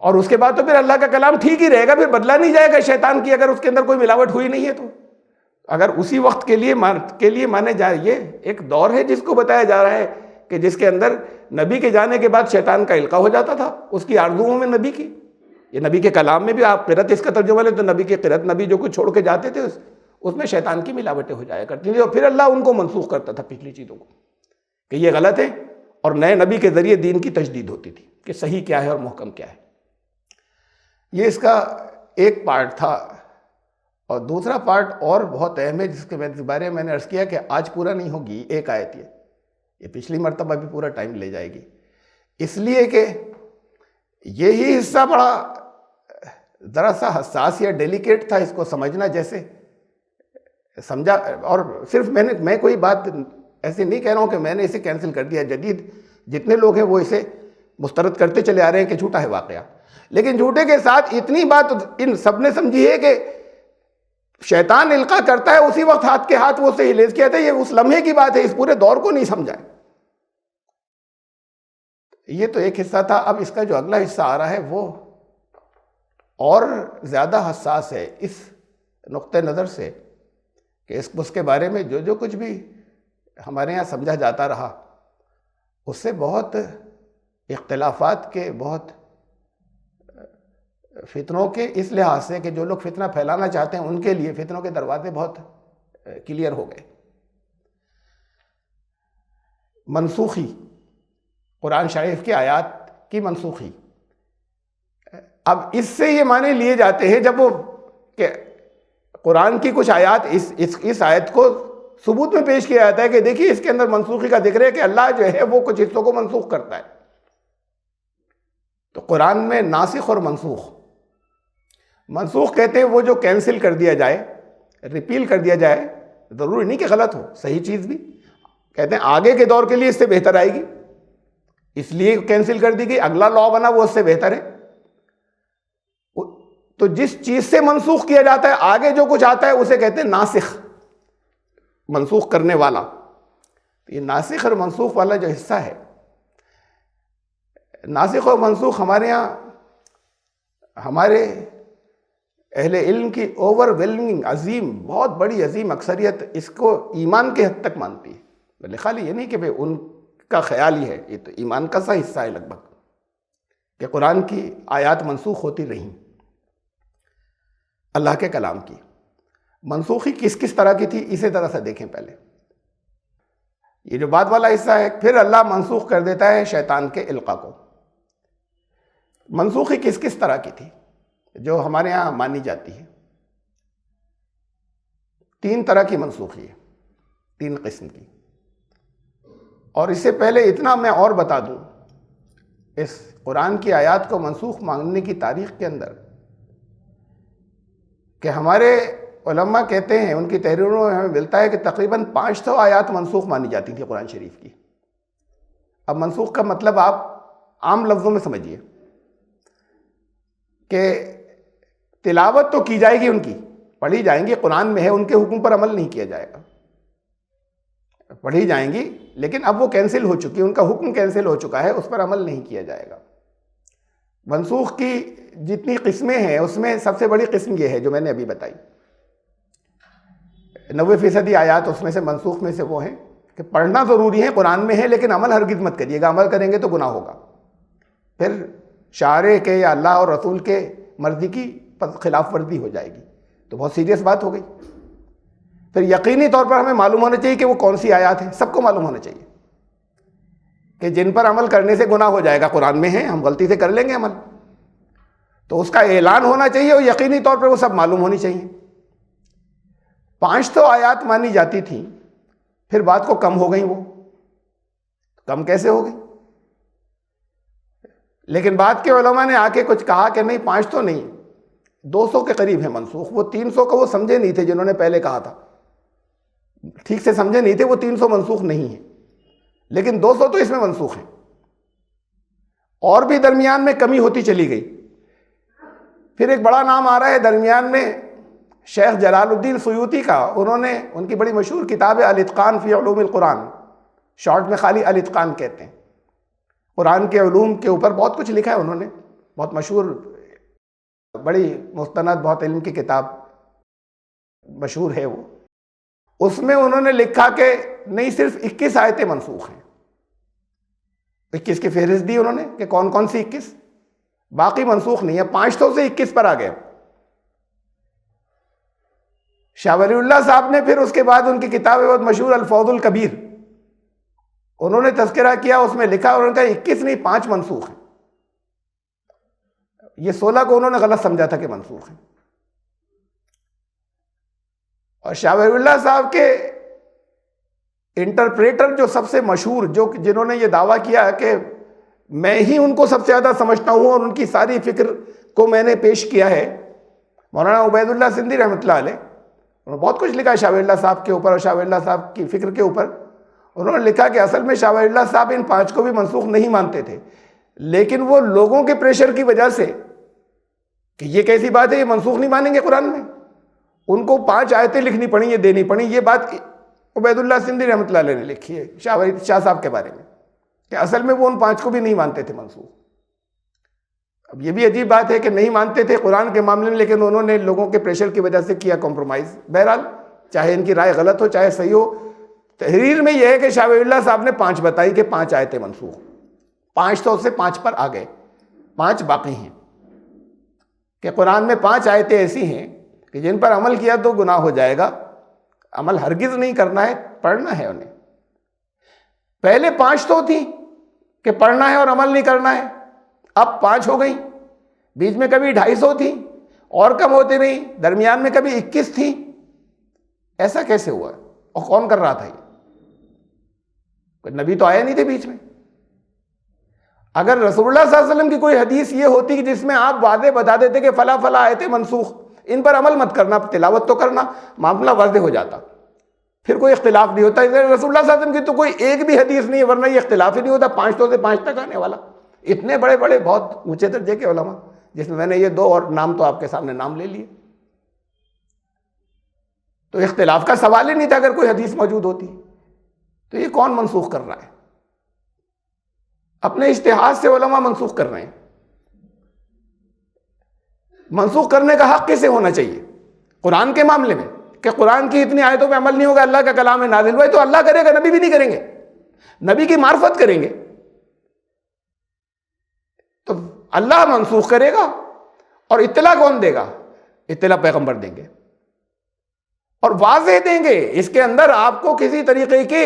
اور اس کے بعد تو پھر اللہ کا کلام ٹھیک ہی رہے گا، پھر بدلا نہیں جائے گا شیطان کی اگر اس کے اندر کوئی ملاوٹ ہوئی نہیں ہے. تو اگر اسی وقت کے لیے مانے جائے، یہ ایک دور ہے جس کو بتایا جا رہا ہے کہ جس کے اندر نبی کے جانے کے بعد شیطان کا القاء ہو جاتا تھا اس کی آرزوؤں میں نبی کی. یہ نبی کے کلام میں بھی آپ قرت اس کا ترجمہ لیں تو نبی کی قرت، نبی جو کچھ چھوڑ کے جاتے تھے اس میں شیطان کی ملاوٹیں ہو جایا کرتی تھیں اور پھر اللہ ان کو منسوخ کرتا تھا پچھلی چیزوں کو کہ یہ غلط ہے اور نئے نبی کے ذریعے دین کی تجدید ہوتی تھی کہ صحیح کیا ہے اور محکم کیا ہے. یہ اس کا ایک پارٹ تھا. اور دوسرا پارٹ اور بہت اہم ہے جس کے بارے میں نے عرض کیا کہ آج پورا نہیں ہوگی ایک آیت یہ پچھلی مرتبہ بھی پورا ٹائم لے جائے گی، اس لیے کہ یہی حصہ بڑا ذرا سا حساس یا ڈیلیکیٹ تھا اس کو سمجھنا. جیسے سمجھا، اور صرف میں کوئی بات ایسے نہیں کہہ رہا ہوں کہ میں نے اسے کینسل کر دیا. جدید جتنے لوگ ہیں وہ اسے مسترد کرتے چلے آ رہے ہیں کہ جھوٹا ہے واقعہ، لیکن جھوٹے کے ساتھ اتنی بات ان سب نے سمجھی ہے کہ شیطان القاء کرتا ہے اسی وقت ہاتھ کے ہاتھ وہ اسے اریز کیا تھا. یہ اس لمحے کی بات ہے، اس پورے دور کو نہیں سمجھا. یہ تو ایک حصہ تھا. اب اس کا جو اگلا حصہ آ رہا ہے وہ اور زیادہ حساس ہے اس نقطہ نظر سے کہ اس کے بارے میں جو کچھ بھی ہمارے یہاں سمجھا جاتا رہا، اس سے بہت اختلافات کے، بہت فتنوں کے، اس لحاظ سے کہ جو لوگ فتنہ پھیلانا چاہتے ہیں ان کے لیے فتنوں کے دروازے بہت کلیئر ہو گئے۔ منسوخی، قرآن شریف کی آیات کی منسوخی، اب اس سے یہ معنی لیے جاتے ہیں جب وہ کہ قرآن کی کچھ آیات اس آیت کو ثبوت میں پیش کیا جاتا ہے کہ دیکھیے اس کے اندر منسوخی کا ذکر ہے کہ اللہ جو ہے وہ کچھ حصوں کو منسوخ کرتا ہے۔ تو قرآن میں ناسخ اور منسوخ، منسوخ کہتے ہیں وہ جو کینسل کر دیا جائے، ریپیل کر دیا جائے، ضروری نہیں کہ غلط ہو، صحیح چیز بھی، کہتے ہیں آگے کے دور کے لیے اس سے بہتر آئے گی، اس لیے کینسل کر دی گئی، اگلا لا بنا وہ اس سے بہتر ہے۔ تو جس چیز سے منسوخ کیا جاتا ہے آگے جو کچھ آتا ہے اسے کہتے ہیں ناسخ، منسوخ کرنے والا۔ یہ ناسخ اور منسوخ والا جو حصہ ہے، ناسخ اور منسوخ ہمارے یہاں ہمارے اہل علم کی اوور ویلمنگ عظیم، بہت بڑی عظیم اکثریت اس کو ایمان کے حد تک مانتی ہے، بلکہ خالی یہ نہیں کہ ان کا خیال ہی ہے، یہ تو ایمان کا سا حصہ ہے لگ بھگ، کہ قرآن کی آیات منسوخ ہوتی رہیں اللہ کے کلام کی۔ منسوخی کس کس طرح کی تھی اسی طرح سے دیکھیں پہلے، یہ جو بعد والا حصہ ہے، پھر اللہ منسوخ کر دیتا ہے شیطان کے القاء کو۔ منسوخی کس کس طرح کی تھی جو ہمارے ہاں مانی جاتی ہے؟ 3 طرح کی منسوخی ہے، 3 قسم کی۔ اور اس سے پہلے اتنا میں اور بتا دوں، اس قرآن کی آیات کو منسوخ ماننے کی تاریخ کے اندر کہ ہمارے علماء کہتے ہیں، ان کی تحریروں میں ہمیں ملتا ہے کہ تقریباً 500 آیات منسوخ مانی جاتی تھی قرآن شریف کی۔ اب منسوخ کا مطلب آپ عام لفظوں میں سمجھیے کہ تلاوت تو کی جائے گی، ان کی پڑھی جائیں گی، قرآن میں ہے، ان کے حکم پر عمل نہیں کیا جائے گا، پڑھی جائیں گی لیکن اب وہ کینسل ہو چکی، ان کا حکم کینسل ہو چکا ہے، اس پر عمل نہیں کیا جائے گا۔ منسوخ کی جتنی قسمیں ہیں اس میں سب سے بڑی قسم یہ ہے جو میں نے ابھی بتائی، 90% آیات اس میں سے منسوخ میں سے وہ ہیں کہ پڑھنا ضروری ہے، قرآن میں ہے، لیکن عمل ہرگز مت کریے گا، عمل کریں گے تو گناہ ہوگا، پھر شارع کے یا اللہ اور رسول کے مرضی کی خلاف ورزی ہو جائے گی، تو بہت سیریس بات ہو گئی۔ پھر یقینی طور پر ہمیں معلوم ہونا چاہیے کہ وہ کون سی آیات ہیں، سب کو معلوم ہونا چاہیے کہ جن پر عمل کرنے سے گناہ ہو جائے گا، قرآن میں ہے، ہم غلطی سے کر لیں گے عمل، تو اس کا اعلان ہونا چاہیے اور یقینی طور پر وہ سب معلوم ہونی چاہیے۔ 500 آیات مانی جاتی تھیں، پھر بات کو کم ہو گئی، وہ کم کیسے ہو گئی؟ لیکن بعد کے علماء نے آ کے کچھ کہا کہ نہیں، 500 نہیں، 200 کے قریب ہے منسوخ۔ وہ 300 کو وہ سمجھے نہیں تھے جنہوں نے پہلے کہا تھا، ٹھیک سے سمجھے نہیں تھے، وہ 300 منسوخ نہیں ہے، لیکن 200 تو اس میں منسوخ ہیں، اور بھی درمیان میں کمی ہوتی چلی گئی۔ پھر ایک بڑا نام آ رہا ہے درمیان میں، شیخ جلال الدین سیوطی کا، انہوں نے ان کی بڑی مشہور کتاب ہے الاتقان فی علوم القرآن، شارٹ میں خالی الاتقان کہتے ہیں، قرآن کے علوم کے اوپر بہت کچھ لکھا ہے انہوں نے، بہت مشہور، بڑی مستند، بہت علم کی کتاب مشہور ہے وہ۔ اس میں انہوں نے لکھا کہ نہیں، صرف 21 آیتیں منسوخ ہیں، 21 کی فہرست دی انہوں نے کہ کون کون سی 21، باقی منسوخ نہیں ہے۔ 500 سے 21 پر آ گئے۔ شاہ ولی اللہ صاحب نے پھر اس کے بعد ان کی کتاب ہے بہت مشہور الفوز الکبیر، انہوں نے تذکرہ کیا، اس میں لکھا، انہوں نے کہا 21 نہیں، 5 منسوخ ہیں۔ یہ 16 کو انہوں نے غلط سمجھا تھا کہ منسوخ ہیں۔ اور شاہ ولی اللہ صاحب کے انٹرپریٹر جو سب سے مشہور، جنہوں نے یہ دعویٰ کیا کہ میں ہی ان کو سب سے زیادہ سمجھتا ہوں اور ان کی ساری فکر کو میں نے پیش کیا ہے، مولانا عبید اللہ سندھی رحمۃ اللہ علیہ، انہوں نے بہت کچھ لکھا ہے شاہ ولی اللہ صاحب کے اوپر اور شاہ ولی اللہ صاحب کی فکر کے اوپر۔ انہوں نے لکھا کہ اصل میں شاہ ولی اللہ صاحب ان 5 کو بھی منسوخ نہیں مانتے تھے، لیکن وہ لوگوں کے پریشر کی وجہ سے کہ یہ کیسی بات ہے، یہ منسوخ نہیں مانیں گے قرآن میں، ان کو 5 آیتیں لکھنی پڑیں، یہ دینی پڑیں۔ یہ بات عبید اللہ سندھی رحمۃ اللہ علیہ نے لکھی ہے شاہ صاحب کے بارے میں، کہ اصل میں وہ ان 5 کو بھی نہیں مانتے تھے منسوخ۔ اب یہ بھی عجیب بات ہے کہ نہیں مانتے تھے قرآن کے معاملے میں، لیکن انہوں نے لوگوں کے پریشر کی وجہ سے کیا کمپرومائز۔ بہرحال چاہے ان کی رائے غلط ہو چاہے صحیح ہو، تحریر میں یہ ہے کہ شاہ ولی اللہ صاحب نے 5 بتائی کہ 5 آیتیں منسوخ، 5 تو سے 5 پر آ گئے، 5 باقی ہیں، کہ قرآن میں 5 آیتیں ایسی ہیں کہ جن پر عمل کیا تو گناہ ہو جائے گا، عمل ہرگز نہیں کرنا ہے، پڑھنا ہے انہیں۔ پہلے 5 تو تھیں کہ پڑھنا ہے اور عمل نہیں کرنا ہے، اب 5 ہو گئی، بیچ میں کبھی 250 تھیں اور کم ہوتی رہی، درمیان میں کبھی 21 تھیں۔ ایسا کیسے ہوا اور کون کر رہا تھا؟ یہ کوئی نبی تو آیا نہیں تھے بیچ میں۔ اگر رسول اللہ صلی اللہ علیہ وسلم کی کوئی حدیث یہ ہوتی کہ جس میں آپ واضح بتا دیتے کہ فلاں فلاں آیتیں منسوخ، ان پر عمل مت کرنا، تلاوت تو کرنا، معاملہ واضح ہو جاتا، پھر کوئی اختلاف نہیں ہوتا۔ رسول اللہ صلی اللہ علیہ وسلم کی تو کوئی ایک بھی حدیث نہیں ہے، ورنہ یہ اختلاف ہی نہیں ہوتا، 5 تو سے 5 تک آنے والا۔ اتنے بڑے بڑے بہت اونچے درجے کے علماء، جس میں نے یہ 2 اور نام تو آپ کے سامنے نام لے لیے، تو اختلاف کا سوال ہی نہیں تھا اگر کوئی حدیث موجود ہوتی۔ تو یہ کون منسوخ کر رہا ہے؟ اپنے اجتہاد سے علماء منسوخ کر رہے ہیں۔ منسوخ کرنے کا حق کسے ہونا چاہیے؟ قرآن کے معاملے میں کہ قرآن کی اتنی آیتوں پہ عمل نہیں ہوگا، اللہ کا کلام ہے، نازل ہوا ہے، تو اللہ کرے گا، نبی بھی نہیں کریں گے، نبی کی معرفت کریں گے تو اللہ منسوخ کرے گا، اور اطلاع کون دے گا؟ اطلاع پیغمبر دیں گے، اور واضح دیں گے۔ اس کے اندر آپ کو کسی طریقے کی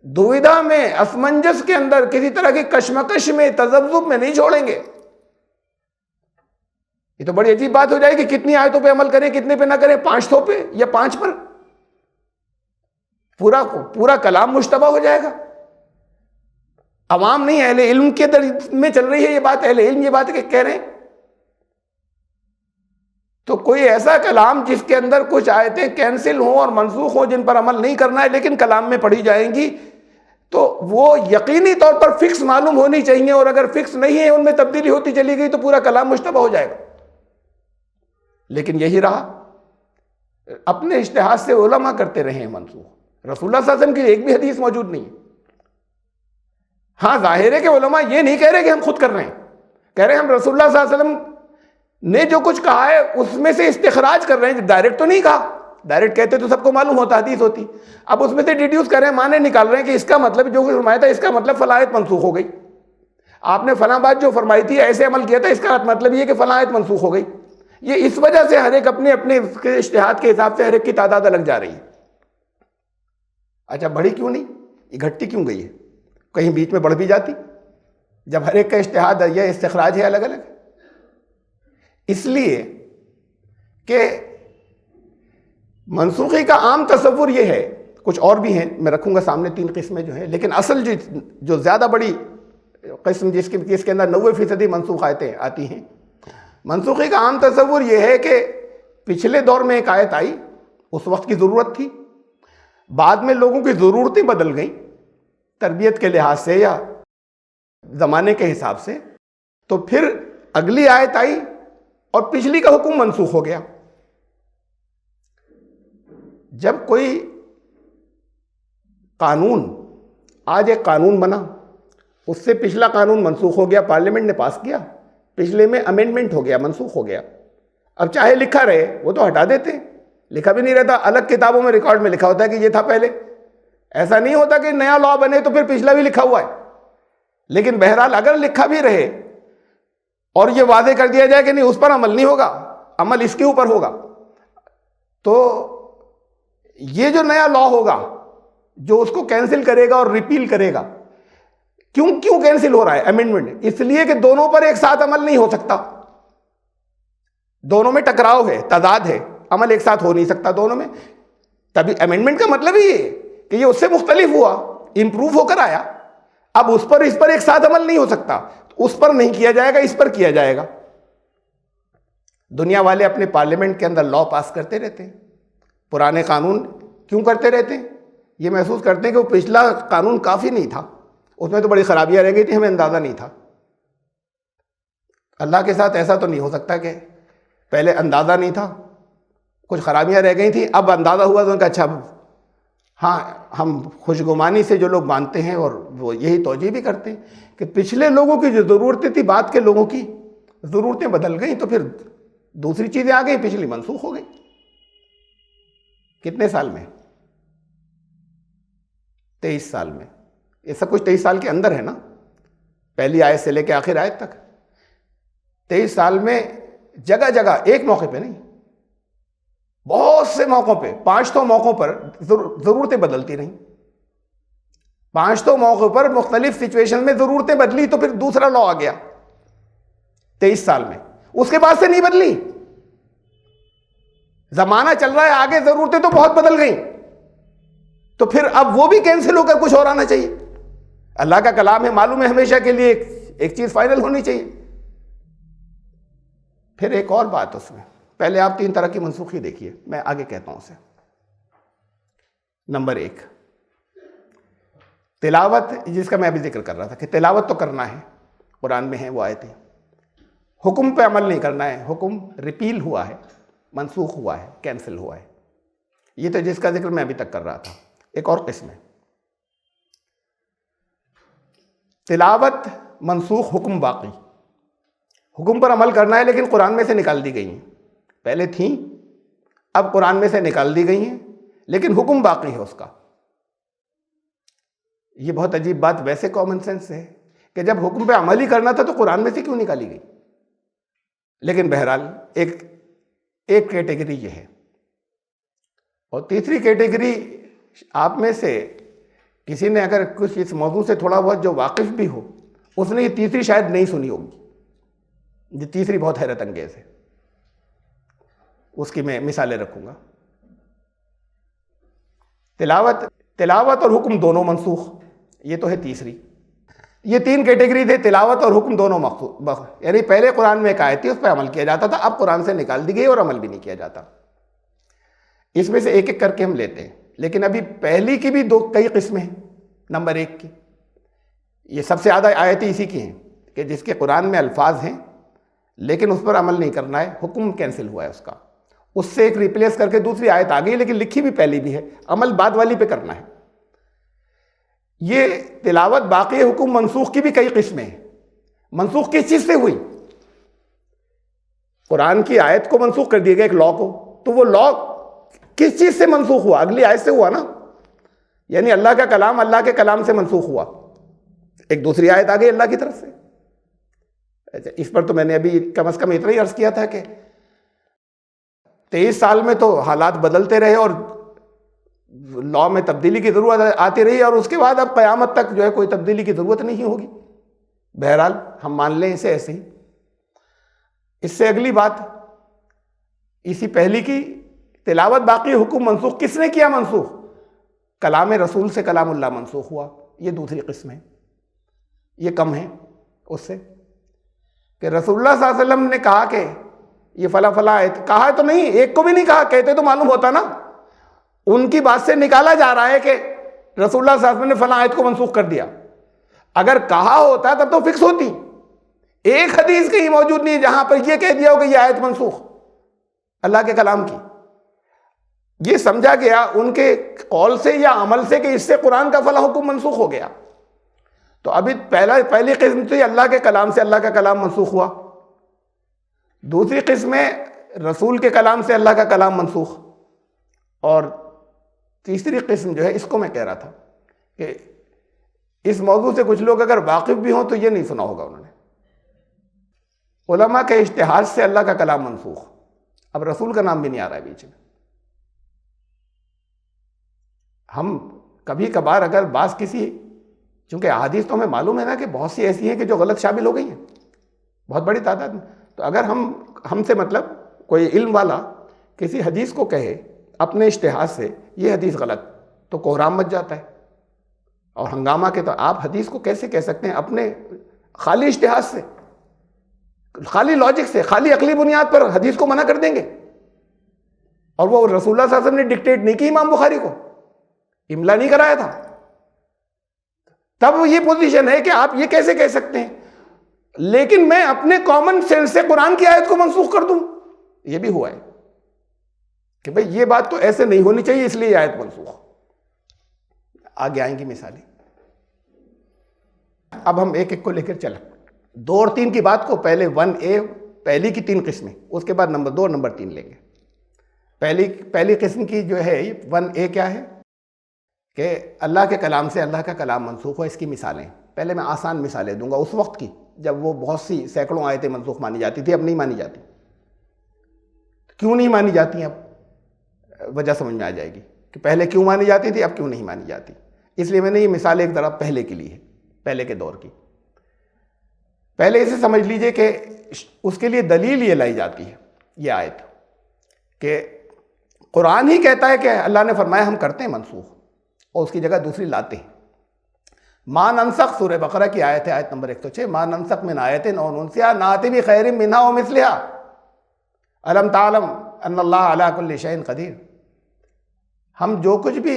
دویدھا میں، اسمنجس کے اندر، کسی طرح کی کشمکش میں، تذبذب میں نہیں چھوڑیں گے۔ یہ تو بڑی عجیب بات ہو جائے گی، کتنی آیتوں پہ عمل کریں، کتنے پہ نہ کریں، 5 تو پہ یا 5 پر، پورا کلام مشتبہ ہو جائے گا۔ عوام نہیں، اہل علم کے میں چل رہی ہے یہ بات، اہل علم یہ بات کہہ رہے ہیں، تو کوئی ایسا کلام جس کے اندر کچھ آیتیں کینسل ہوں اور منسوخ ہوں، جن پر عمل نہیں کرنا ہے لیکن کلام میں پڑھی جائیں گی، تو وہ یقینی طور پر فکس معلوم ہونی چاہیے، اور اگر فکس نہیں ہے، ان میں تبدیلی ہوتی چلی گئی تو پورا کلام مشتبہ ہو جائے گا۔ لیکن یہی رہا، اپنے اجتہاد سے علماء کرتے رہے ہیں منسوخ۔ رسول اللہ صلی اللہ علیہ وسلم کی ایک بھی حدیث موجود نہیں ہے۔ ہاں ظاہر ہے کہ علماء یہ نہیں کہہ رہے کہ ہم خود کر رہے ہیں، کہہ رہے ہیں ہم رسول اللہ صلی اللہ علیہ وسلم نے جو کچھ کہا ہے اس میں سے استخراج کر رہے ہیں، ڈائریکٹ تو نہیں کہا، ڈائریکٹ کہتے تو سب کو معلوم ہوتا، حدیث ہوتی، اب اس میں سے ڈیڈیوس کر رہے ہیں، معنی نکال رہے ہیں کہ اس کا مطلب جو فرمایا تھا، اس کا مطلب فلاں آیت منسوخ ہو گئی، آپ نے فلاں بات جو فرمائی تھی ایسے عمل کیا تھا، اس کا مطلب یہ کہ فلاں آیت منسوخ ہو گئی۔ یہ اس وجہ سے ہر ایک اپنے اپنے اجتہاد کے حساب سے ہر ایک کی تعداد الگ جا رہی ہے۔ اچھا بڑھی کیوں نہیں؟ یہ گھٹتی کیوں گئی ہے؟ کہیں بیچ میں بڑھ بھی جاتی جب ہر ایک کا اجتہاد یا استخراج ہے الگ الگ۔ اس لیے کہ منسوخی کا عام تصور یہ ہے، کچھ اور بھی ہیں، میں رکھوں گا سامنے 3 قسمیں جو ہیں، لیکن اصل جو زیادہ بڑی قسم جس کے اندر 90% منسوخ آیتیں آتی ہیں، منسوخی کا عام تصور یہ ہے کہ پچھلے دور میں ایک آیت آئی، اس وقت کی ضرورت تھی، بعد میں لوگوں کی ضرورتیں بدل گئیں تربیت کے لحاظ سے یا زمانے کے حساب سے، تو پھر اگلی آیت آئی اور پچھلی کا حکم منسوخ ہو گیا۔ جب کوئی قانون، آج ایک قانون بنا، اس سے پچھلا قانون منسوخ ہو گیا، پارلیمنٹ نے پاس کیا، پچھلے میں امینڈمنٹ ہو گیا، منسوخ ہو گیا، اب چاہے لکھا رہے، وہ تو ہٹا دیتے، لکھا بھی نہیں رہتا، الگ کتابوں میں ریکارڈ میں لکھا ہوتا ہے کہ یہ تھا پہلے۔ ایسا نہیں ہوتا کہ نیا لا بنے تو پھر پچھلا بھی لکھا ہوا ہے، لیکن بہرحال اگر لکھا بھی رہے اور یہ واضح کر دیا جائے کہ نہیں اس پر عمل نہیں ہوگا، عمل اس کے اوپر ہوگا، تو یہ جو نیا لا ہوگا جو اس کو کینسل کرے گا اور ریپیل کرے گا، کیوں کینسل ہو رہا ہے امینڈمنٹ؟ اس لیے کہ دونوں پر ایک ساتھ عمل نہیں ہو سکتا، دونوں میں ٹکراؤ ہے، تضاد ہے، عمل ایک ساتھ ہو نہیں سکتا دونوں میں۔ تبھی امینڈمنٹ کا مطلب ہی ہے کہ یہ اس سے مختلف ہوا، امپروو ہو کر آیا، اب اس پر ایک ساتھ عمل نہیں ہو سکتا، اس پر نہیں کیا جائے گا، اس پر کیا جائے گا۔ دنیا والے اپنے پارلیمنٹ کے اندر لا پاس کرتے رہتے ہیں، پرانے قانون کیوں کرتے رہتے ہیں؟ یہ محسوس کرتے ہیں کہ وہ پچھلا قانون کافی نہیں تھا، اس میں تو بڑی خرابیاں رہ گئی تھی، ہمیں اندازہ نہیں تھا۔ اللہ کے ساتھ ایسا تو نہیں ہو سکتا کہ پہلے اندازہ نہیں تھا، کچھ خرابیاں رہ گئی تھیں، اب اندازہ ہوا تو ان کا اچھا، ہاں ہم خوشگمانی سے جو لوگ مانتے ہیں اور وہ یہی توجہ بھی کرتے ہیں کہ پچھلے لوگوں کی جو ضرورتیں تھیں، بعد کے لوگوں کی ضرورتیں بدل گئیں، تو پھر دوسری چیزیں آ گئی، پچھلی منسوخ ہو گئی۔ کتنے سال میں؟ 23 سال میں، یہ سب کچھ 23 سال کے اندر ہے نا، پہلی آیت سے لے کے آخر آیت تک 23 سال میں جگہ جگہ، ایک موقع پہ نہیں، بہت سے موقعوں پہ، 500 موقعوں پر ضرورتیں بدلتی رہیں، 500 موقعوں پر مختلف سچویشن میں ضرورتیں بدلی، تو پھر دوسرا لا آ گیا 23 سال میں، اس کے بعد سے نہیں بدلی۔ زمانہ چل رہا ہے آگے، ضرورتیں تو بہت بدل گئیں، تو پھر اب وہ بھی کینسل ہو کر کچھ اور آنا چاہیے۔ اللہ کا کلام ہے، معلوم ہے ہمیشہ کے لیے ایک چیز فائنل ہونی چاہیے۔ پھر ایک اور بات اس میں، پہلے آپ 3 طرح کی منسوخی دیکھیے، میں آگے کہتا ہوں اسے۔ نمبر 1، تلاوت، جس کا میں ابھی ذکر کر رہا تھا کہ تلاوت تو کرنا ہے، قرآن میں ہیں وہ آیتیں، حکم پہ عمل نہیں کرنا ہے، حکم ریپیل ہوا ہے، منسوخ ہوا ہے، کینسل ہوا ہے، یہ تو جس کا ذکر میں ابھی تک کر رہا تھا۔ ایک اور قسم ہے تلاوت منسوخ، حکم باقی، حکم پر عمل کرنا ہے لیکن قرآن میں سے نکال دی گئی ہیں، پہلے تھیں اب قرآن میں سے نکال دی گئی ہیں لیکن حکم باقی ہے اس کا۔ یہ بہت عجیب بات ویسے کامن سینس ہے کہ جب حکم پہ عمل ہی کرنا تھا تو قرآن میں سے کیوں نکالی گئی؟ لیکن بہرحال ایک کیٹیگری یہ ہے، اور تیسری کیٹیگری آپ میں سے کسی نے اگر کچھ اس موضوع سے تھوڑا بہت جو واقف بھی ہو، اس نے یہ تیسری شاید نہیں سنی ہوگی، یہ تیسری بہت حیرت انگیز ہے، اس کی میں مثالیں رکھوں گا۔ تلاوت اور حکم دونوں منسوخ، یہ تو ہے تیسری۔ یہ 3 کیٹیگری تھے، تلاوت اور حکم دونوں منسوخ، یعنی پہلے قرآن میں ایک آیت تھی اس پہ عمل کیا جاتا تھا، اب قرآن سے نکال دی گئی اور عمل بھی نہیں کیا جاتا۔ اس میں سے ایک ایک کر کے ہم لیتے ہیں، لیکن ابھی پہلی کی بھی کئی قسمیں ہیں۔ نمبر 1 کی، یہ سب سے زیادہ آیتیں اسی کی ہیں کہ جس کے قرآن میں الفاظ ہیں لیکن اس پر عمل نہیں کرنا ہے، حکم کینسل ہوا ہے اس کا، اس سے ایک ریپلیس کر کے دوسری آیت آ گئی لیکن لکھی بھی پہلی بھی ہے، عمل بعد والی پہ کرنا ہے۔ یہ تلاوت باقی ہے، حکم منسوخ کی بھی کئی قسمیں ہیں۔ منسوخ کس چیز سے ہوئی؟ قرآن کی آیت کو منسوخ کر دیا گیا، ایک لا کو، تو وہ لا کس چیز سے منسوخ ہوا؟ اگلی آیت سے ہوا نا، یعنی اللہ کا کلام اللہ کے کلام سے منسوخ ہوا، ایک دوسری آیت آ گئی اللہ کی طرف سے۔ اچھا، اس پر تو میں نے ابھی کم از کم اتنا ہی عرض کیا تھا کہ 23 سال میں تو حالات بدلتے رہے اور لا میں تبدیلی کی ضرورت آتی رہی، اور اس کے بعد اب قیامت تک جو ہے کوئی تبدیلی کی ضرورت نہیں ہوگی۔ بہرحال ہم مان لیں اسے ایسے ہی۔ اس سے اگلی بات، اسی پہلی کی تلاوت باقی، حکم منسوخ، کس نے کیا منسوخ؟ کلام رسول سے کلام اللہ منسوخ ہوا، یہ دوسری قسم ہے، یہ کم ہے اس سے، کہ رسول اللہ صلی اللہ علیہ وسلم نے کہا کہ یہ فلاں فلاں آیت، کہا تو نہیں، ایک کو بھی نہیں کہا، کہتے تو معلوم ہوتا نا، ان کی بات سے نکالا جا رہا ہے کہ رسول اللہ صلی اللہ علیہ وسلم نے فلاں آیت کو منسوخ کر دیا۔ اگر کہا ہوتا تب تو فکس ہوتی، ایک حدیث کہیں موجود نہیں جہاں پر یہ کہہ دیا ہو کہ یہ آیت منسوخ اللہ کے کلام کی۔ یہ سمجھا گیا ان کے قول سے یا عمل سے کہ اس سے قرآن کا فلاں حکم منسوخ ہو گیا۔ تو ابھی پہلی قسم تو اللہ کے کلام سے اللہ کا کلام منسوخ ہوا، دوسری قسم ہے رسول کے کلام سے اللہ کا کلام منسوخ، اور تیسری قسم جو ہے اس کو میں کہہ رہا تھا کہ اس موضوع سے کچھ لوگ اگر واقف بھی ہوں تو یہ نہیں سنا ہوگا انہوں نے، علماء کے اجتہاد سے اللہ کا کلام منسوخ، اب رسول کا نام بھی نہیں آ رہا ہے بیچ میں۔ ہم کبھی کبھار اگر بعض کسی، چونکہ احادیث تو ہمیں معلوم ہے نا کہ بہت سی ایسی ہیں کہ جو غلط شامل ہو گئی ہیں بہت بڑی تعداد میں، تو اگر ہم سے مطلب کوئی علم والا کسی حدیث کو کہے اپنے اجتہاد سے یہ حدیث غلط، تو کوہرام مچ جاتا ہے اور ہنگامہ کے، تو آپ حدیث کو کیسے کہہ سکتے ہیں اپنے خالی اجتہاد سے، خالی لاجک سے، خالی عقلی بنیاد پر حدیث کو منع کر دیں گے؟ اور وہ رسول اللہ صلی اللہ علیہ وسلم نے ڈکٹیٹ نہیں کی امام بخاری کو، املا نہیں کرایا تھا، تب یہ پوزیشن ہے کہ آپ یہ کیسے کہہ سکتے ہیں؟ لیکن میں اپنے کامن سینس سے قرآن کی آیت کو منسوخ کر دوں، یہ بھی ہوا ہے کہ بھئی یہ بات تو ایسے نہیں ہونی چاہیے اس لیے یہ آیت منسوخ۔ آگے آئیں گی مثالیں، اب ہم ایک ایک کو لے کر چلیں، 2 اور 3 کی بات کو پہلے 1A، پہلی کی 3 قسمیں، اس کے بعد نمبر 2 اور نمبر 3 لیں گے۔ پہلی قسم کی جو ہے 1A کیا ہے؟ کہ اللہ کے کلام سے اللہ کا کلام منسوخ ہو، اس کی مثالیں پہلے میں آسان مثالیں دوں گا اس وقت کی جب وہ بہت سی سینکڑوں آیتیں منسوخ مانی جاتی تھی، اب نہیں مانی جاتی. کیوں نہیں مانی جاتی؟ اب وجہ سمجھ میں آ جائے گی کہ پہلے کیوں مانی جاتی تھی، اب کیوں نہیں مانی جاتی. اس لیے میں نے یہ مثال ایک طرف پہلے کے لیے ہے، پہلے کے دور کی. پہلے اسے سمجھ لیجئے کہ اس کے لیے دلیل یہ لائی جاتی ہے یہ آیت کہ قرآن ہی کہتا ہے کہ اللہ نے فرمایا ہم کرتے ہیں منسوخ اور اس کی جگہ دوسری لاتے ہیں. ما ننسخ، سورہ بقرہ کی آیت ہے، آیت نمبر 106، ما ننسخ من آیت او ننسیہا نأتی بخیر منہا و مثلہا الم تعلم ان اللہ علی کل شیء قدیر. ہم جو کچھ بھی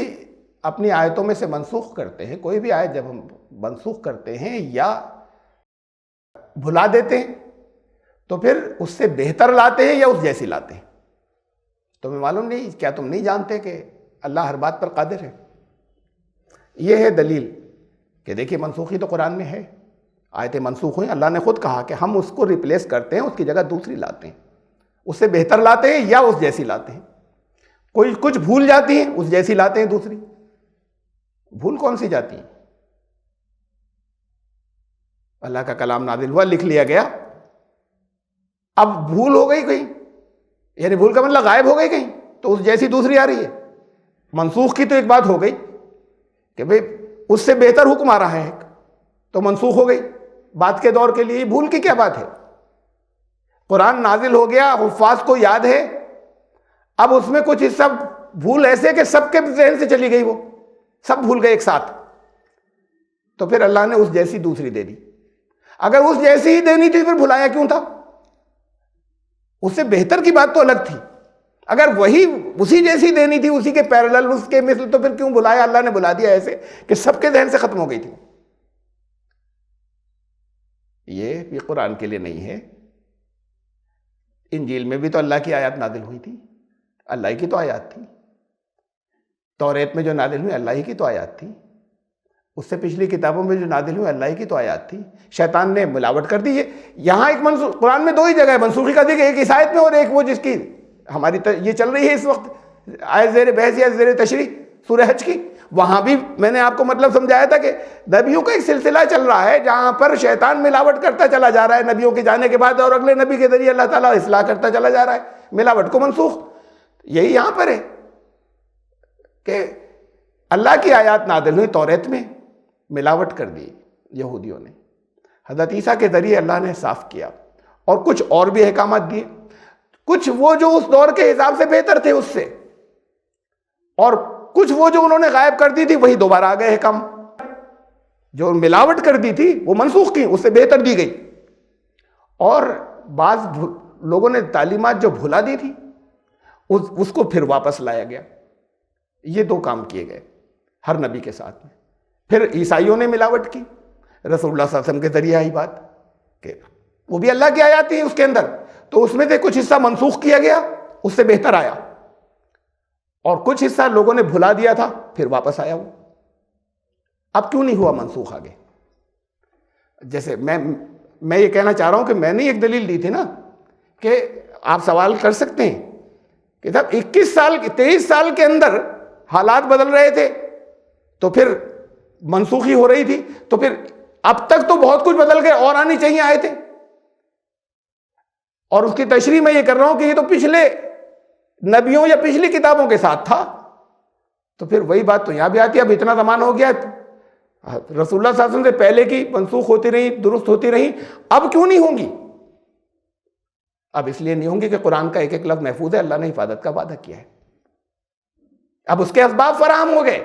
اپنی آیتوں میں سے منسوخ کرتے ہیں، کوئی بھی آیت جب ہم منسوخ کرتے ہیں یا بھلا دیتے ہیں تو پھر اس سے بہتر لاتے ہیں یا اس جیسی لاتے ہیں. تمہیں معلوم نہیں، کیا تم نہیں جانتے کہ اللہ ہر بات پر قادر ہے؟ یہ ہے دلیل کہ دیکھیے منسوخی تو قرآن میں ہے، آیتیں منسوخ ہوئیں، اللہ نے خود کہا کہ ہم اس کو ریپلیس کرتے ہیں، اس کی جگہ دوسری لاتے ہیں، اس سے بہتر لاتے ہیں یا اس جیسی لاتے ہیں. کوئی کچھ بھول جاتی ہیں، اس جیسی لاتے ہیں دوسری. بھول کون سی جاتی ہیں؟ اللہ کا کلام نازل ہوا، لکھ لیا گیا، اب بھول ہو گئی کہیں، یعنی بھول کا مطلب غائب ہو گئی کہیں، تو اس جیسی دوسری آ رہی ہے. منسوخ کی تو ایک بات ہو گئی کہ بھئی اس سے بہتر حکم آ رہا ہے تو منسوخ ہو گئی. بات کے دور کے لیے بھول کی کیا بات ہے؟ قرآن نازل ہو گیا، حفاظ کو یاد ہے، اب اس میں کچھ حصہ بھول ایسے کہ سب کے ذہن سے چلی گئی، وہ سب بھول گئے ایک ساتھ، تو پھر اللہ نے اس جیسی دوسری دے دی. اگر اس جیسی ہی دینی تھی پھر بھلایا کیوں تھا؟ اس سے بہتر کی بات تو الگ تھی. اگر وہی اسی جیسی دینی تھی، اسی کے پیرلل، اس کے مثل، تو پھر کیوں بلایا؟ اللہ نے بلا دیا ایسے کہ سب کے ذہن سے ختم ہو گئی تھی. یہ بھی قرآن کے لیے نہیں ہے. انجیل میں بھی تو اللہ کی آیات نازل ہوئی تھی، اللہ کی تو آیات تھی. توریت میں جو نازل ہوئی اللہ ہی کی تو آیات تھی. اس سے پچھلی کتابوں میں جو نازل ہوئی اللہ کی تو آیات تھی. شیطان نے ملاوٹ کر دی. یہاں ایک قرآن میں دو ہی جگہ ہے منسوخی کا ذکر، ایک اس آیت میں اور ایک وہ جس کی ہماری یہ چل رہی ہے اس وقت آیت زیر بحث یا زیر تشریح سورہ حج کی. وہاں بھی میں نے آپ کو مطلب سمجھایا تھا کہ نبیوں کا ایک سلسلہ چل رہا ہے جہاں پر شیطان ملاوٹ کرتا چلا جا رہا ہے نبیوں کے جانے کے بعد، اور اگلے نبی کے ذریعے اللہ تعالیٰ اصلاح کرتا چلا جا رہا ہے ملاوٹ کو منسوخ. یہی یہاں پر ہے کہ اللہ کی آیات نازل ہوئی توریت میں، ملاوٹ کر دی یہودیوں نے. حضرت عیسیٰ کے ذریعے اللہ نے صاف کیا، اور کچھ اور بھی احکامات دیے، کچھ وہ جو اس دور کے حساب سے بہتر تھے اس سے، اور کچھ وہ جو انہوں نے غائب کر دی تھی وہی دوبارہ آ گئے احکام. جو ملاوٹ کر دی تھی وہ منسوخ کی، اس سے بہتر دی گئی. اور بعض لوگوں نے تعلیمات جو بھلا دی تھی اس کو پھر واپس لایا گیا. یہ دو کام کیے گئے ہر نبی کے ساتھ میں. پھر عیسائیوں نے ملاوٹ کی، رسول اللہ صلی اللہ علیہ وسلم کے ذریعے آئی بات کہ وہ بھی اللہ کی آیات تھی اس کے اندر، تو اس میں سے کچھ حصہ منسوخ کیا گیا، اس سے بہتر آیا، اور کچھ حصہ لوگوں نے بھلا دیا تھا پھر واپس آیا وہ. اب کیوں نہیں ہوا منسوخ آگے؟ جیسے میں یہ کہنا چاہ رہا ہوں کہ میں نے ایک دلیل دی تھی نا کہ آپ سوال کر سکتے ہیں کہ جب 23 سال کے اندر حالات بدل رہے تھے تو پھر منسوخی ہو رہی تھی، تو پھر اب تک تو بہت کچھ بدل گئے اور آنی چاہیے آئے تھے. اور اس کی تشریح میں یہ کر رہا ہوں کہ یہ تو پچھلے نبیوں یا پچھلی کتابوں کے ساتھ تھا، تو پھر وہی بات تو یہاں بھی آتی ہے. اب اتنا زمانہ ہو گیا، رسول اللہ صلی اللہ علیہ وسلم سے پہلے کی منسوخ ہوتی رہی، درست ہوتی رہی، اب کیوں نہیں ہوں گی؟ اب اس لیے نہیں ہوں گی کہ قرآن کا ایک ایک لفظ محفوظ ہے، اللہ نے حفاظت کا وعدہ کیا ہے. اب اس کے اسباب فراہم ہو گئے.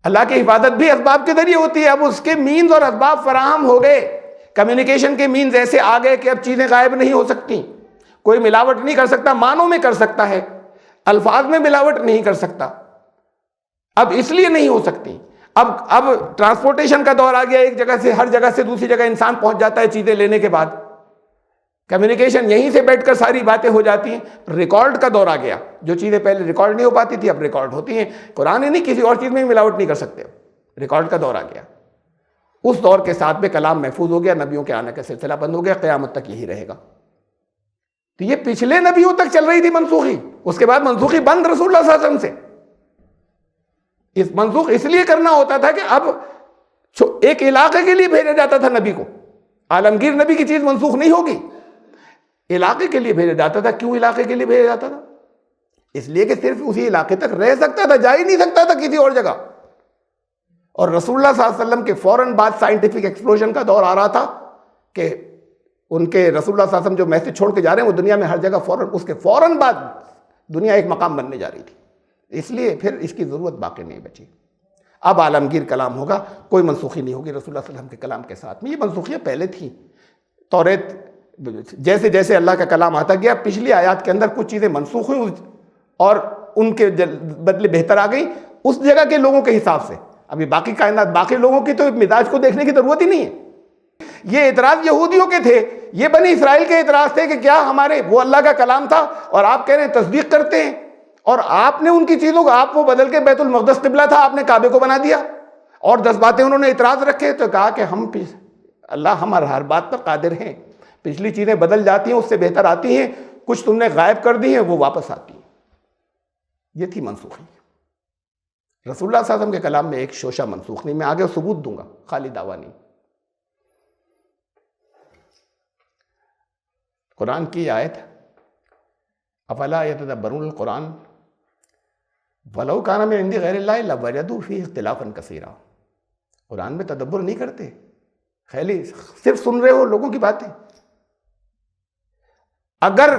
اللہ کی حفاظت بھی اسباب کے ذریعے ہوتی ہے، اب اس کے مینز اور اسباب فراہم ہو گئے. کمیونیکیشن کے مینز ایسے آ گئے کہ اب چیزیں غائب نہیں ہو سکتی. کوئی ملاوٹ نہیں کر سکتا، معنوں میں کر سکتا ہے، الفاظ میں ملاوٹ نہیں کر سکتا. اب اس لیے نہیں ہو سکتی. اب ٹرانسپورٹیشن کا دور آ گیا، ایک جگہ سے ہر جگہ سے دوسری جگہ انسان پہنچ جاتا ہے چیزیں لینے کے بعد. کمیونیکیشن یہیں سے بیٹھ کر ساری باتیں ہو جاتی ہیں. ریکارڈ کا دور آ گیا، جو چیزیں پہلے ریکارڈ نہیں ہو پاتی تھی اب ریکارڈ ہوتی ہیں. قرآن ہی نہیں، کسی اور چیز میں بھی ملاوٹ نہیں کر سکتے. ریکارڈ کا دور آ گیا. اس دور کے ساتھ میں کلام محفوظ ہو گیا، نبیوں کے آنے کا سلسلہ بند ہو گیا، قیامت تک یہی رہے گا. تو یہ پچھلے نبیوں تک چل رہی تھی منسوخی، اس کے بعد منسوخی بند رسول اللہ صلی اللہ علیہ وسلم سے. اس منسوخ اس لیے کرنا ہوتا تھا کہ اب ایک علاقے کے لیے بھیجا جاتا تھا نبی کو، عالمگیر نبی کی چیز منسوخ نہیں ہوگی، علاقے کے لیے بھیجا جاتا تھا. کیوں علاقے کے لیے بھیجا جاتا تھا؟ اس لیے کہ صرف اسی علاقے تک رہ سکتا تھا، جا ہی نہیں سکتا تھا کسی اور جگہ. اور رسول اللہ صلی اللہ علیہ وسلم کے فوراً بعد سائنٹیفک ایکسپلوژن کا دور آ رہا تھا کہ ان کے رسول اللہ صلی اللہ علیہ وسلم جو میسج چھوڑ کے جا رہے ہیں وہ دنیا میں ہر جگہ اس کے فوراً بعد دنیا ایک مقام بننے جا رہی تھی. اس لیے پھر اس کی ضرورت باقی نہیں بچی. اب عالمگیر کلام ہوگا، کوئی منسوخی نہیں ہوگی رسول اللہ صلی اللہ علیہ وسلم کے کلام کے ساتھ میں. یہ منسوخیاں پہلے تھیں. توریت جیسے جیسے اللہ کا کلام آتا گیا، پچھلی آیات کے اندر کچھ چیزیں منسوخ ہوئی اور ان کے بدلے بہتر آ گئی اس جگہ کے لوگوں کے حساب سے. ابھی باقی کائنات، باقی لوگوں کی تو مزاج کو دیکھنے کی ضرورت ہی نہیں ہے. یہ اعتراض یہودیوں کے تھے، یہ بنی اسرائیل کے اعتراض تھے کہ کیا ہمارے وہ اللہ کا کلام تھا اور آپ کہہ رہے ہیں تصدیق کرتے ہیں، اور آپ نے ان کی چیزوں کو، آپ وہ بدل کے بیت المقدس قبلہ تھا آپ نے کعبے کو بنا دیا، اور 10 باتیں انہوں نے اعتراض رکھے. تو کہا کہ اللہ ہم ہر بات پر قادر ہیں، پچھلی چیزیں بدل جاتی ہیں، اس سے بہتر آتی ہیں، کچھ تم نے غائب کر دی ہیں وہ واپس آتی ہیں. یہ تھی منسوخی. رسول اللہ صلی اللہ علیہ وسلم کے کلام میں ایک شوشہ منسوخ نہیں. میں آگے ثبوت دوں گا، خالی دعویٰ نہیں. قرآن کی آیت افلا یتدبرون القرآن ولو کان من عند غیر اللہ لوجدوا فیہ اختلافا کثیرا. قرآن میں تدبر نہیں کرتے، خیلی صرف سن رہے ہو لوگوں کی باتیں. اگر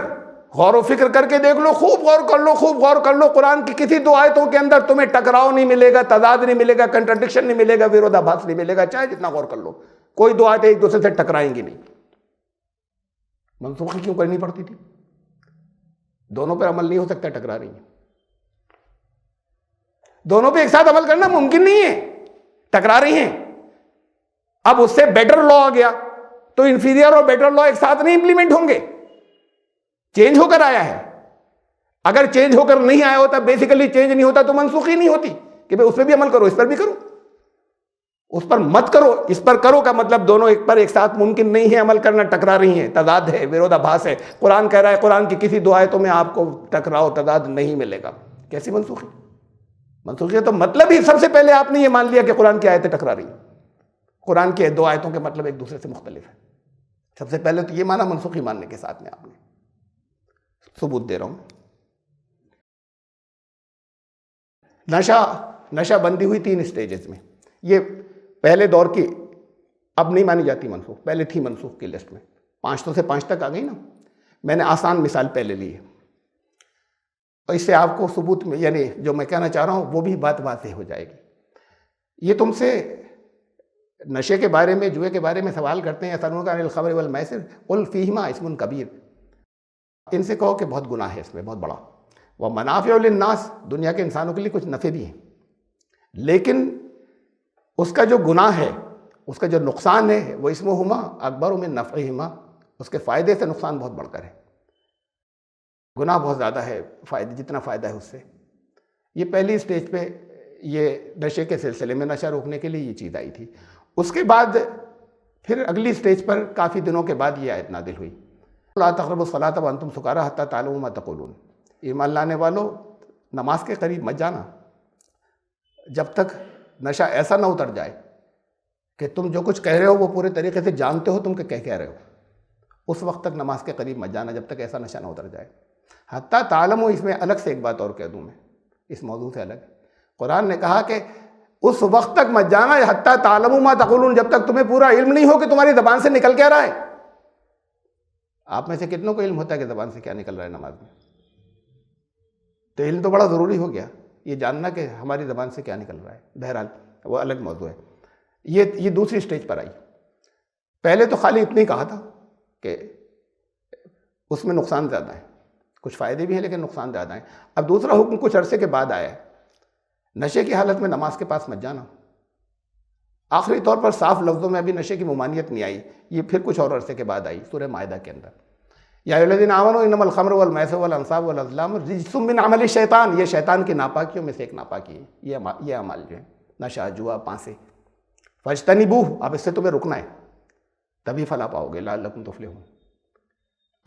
غور و فکر کر کے دیکھ لو، خوب غور کر لو، خوب غور کر لو، قرآن کی کسی دو آیتوں کے اندر تمہیں ٹکراؤ نہیں ملے گا، تضاد نہیں ملے گا، کنٹرڈکشن نہیں ملے گا، ویرودھا بھاس نہیں ملے گا. چاہے جتنا غور کر لو، کوئی دو آیتیں ایک دوسرے سے ٹکرائیں گی نہیں. منسوخی کیوں کرنی پڑتی تھی؟ دونوں پہ عمل نہیں ہو سکتا، ٹکرا رہی ہیں. دونوں پہ ایک ساتھ عمل کرنا ممکن نہیں ہے، ٹکرا رہی ہیں. اب اس سے بیٹر لا آ گیا تو انفیریئر اور بیٹر لا ایک ساتھ نہیں امپلیمنٹ ہوں گے. چینج ہو کر آیا ہے. اگر چینج ہو کر نہیں آیا ہوتا، بیسیکلی چینج نہیں ہوتا، تو منسوخی نہیں ہوتی کہ بھئی اس پہ بھی عمل کرو، اس پر بھی کرو. اس پر مت کرو، اس پر کرو کا مطلب دونوں ایک پر ایک ساتھ ممکن نہیں ہے عمل کرنا، ٹکرا رہی ہیں، تضاد ہے، ویرودھا بھاس ہے. قرآن کہہ رہا ہے قرآن کی کسی دو آیتوں میں آپ کو ٹکراؤ، تضاد نہیں ملے گا. کیسی منسوخی؟ منسوخی تو مطلب ہی سب سے پہلے آپ نے یہ مان لیا کہ قرآن کی آیتیں ٹکرا رہی ہیں. قرآن کے دو آیتوں کے مطلب ایک دوسرے سے مختلف ہے. سب سے پہلے تو یہ مانا منسوخی ماننے کے ساتھ میں آپ نے. ثبوت دے رہا ہوں. نشہ بندی ہوئی 3 اسٹیجز میں. یہ پہلے دور کی اب نہیں مانی جاتی منسوخ، پہلے تھی منسوخ کی لسٹ میں. 5 تو سے 5 تک آ گئی نا. میں نے آسان مثال پہلے لی ہے، اور اس سے آپ کو ثبوت میں، یعنی جو میں کہنا چاہ رہا ہوں وہ بھی بات واضح ہو جائے گی. یہ تم سے نشے کے بارے میں، جوئے کے بارے میں سوال کرتے ہیں، یسألونک عن الخمر والمیسر قل فیہما اسم کبیر. ان سے کہو کہ بہت گناہ ہے اس میں، بہت بڑا. ومنافع للناس، دنیا کے انسانوں کے لیے کچھ نفع بھی ہیں، لیکن اس کا جو گناہ ہے، اس کا جو نقصان ہے، وہ اسمہما اکبر من نفعہما، اس کے فائدے سے نقصان بہت بڑھ کر ہے. گناہ بہت زیادہ ہے فائدہ جتنا فائدہ ہے اس سے. یہ پہلی سٹیج پہ یہ نشے کے سلسلے میں، نشہ روکنے کے لیے یہ چیز آئی تھی. اس کے بعد پھر اگلی سٹیج پر کافی دنوں کے بعد یہ آیت نازل ہوئی، لا تقربوا الصلاة وانتم سکارى حتى تعلموا ما تقولون. ایمان لانے والو، نماز کے قریب مت جانا جب تک نشہ ایسا نہ اتر جائے کہ تم جو کچھ کہہ رہے ہو وہ پورے طریقے سے جانتے ہو تم کہ کہہ رہے ہو. اس وقت تک نماز کے قریب مت جانا جب تک ایسا نشہ نہ اتر جائے. حتیٰ تعلموا، اس میں الگ سے ایک بات اور کہہ دوں میں، اس موضوع سے الگ. قرآن نے کہا کہ اس وقت تک مت جانا حتیٰ تعلموا ما تقولون، جب تک تمہیں پورا علم نہیں ہو کہ تمہاری زبان سے نکل کیا رہا ہے. آپ میں سے کتنوں کو علم ہوتا ہے کہ زبان سے کیا نکل رہا ہے نماز میں؟ تو علم تو بڑا ضروری ہو گیا، یہ جاننا کہ ہماری زبان سے کیا نکل رہا ہے. بہرحال وہ الگ موضوع ہے. یہ دوسری سٹیج پر آئی. پہلے تو خالی اتنی کہا تھا کہ اس میں نقصان زیادہ ہے، کچھ فائدے بھی ہیں لیکن نقصان زیادہ ہیں. اب دوسرا حکم کچھ عرصے کے بعد آیا ہے، نشے کی حالت میں نماز کے پاس مت جانا. آخری طور پر صاف لفظوں میں ابھی نشے کی ممانعت نہیں آئی، یہ پھر کچھ اور عرصے کے بعد آئی سورہ مائدہ کے اندر. یا ایھا الذین آمنوا انما الخمر والمیسر والانصاب والازلام رجس من عمل الشیطان، یہ شیطان کی ناپاکیوں میں سے ایک ناپاکی ہے. یہ اعمال جو ہیں، نشہ، جوا، پانسے، فاجتنبوہ، اب اس سے تمہیں رکنا ہے، تبھی فلاح پاؤ گے، لعلکم تفلحون.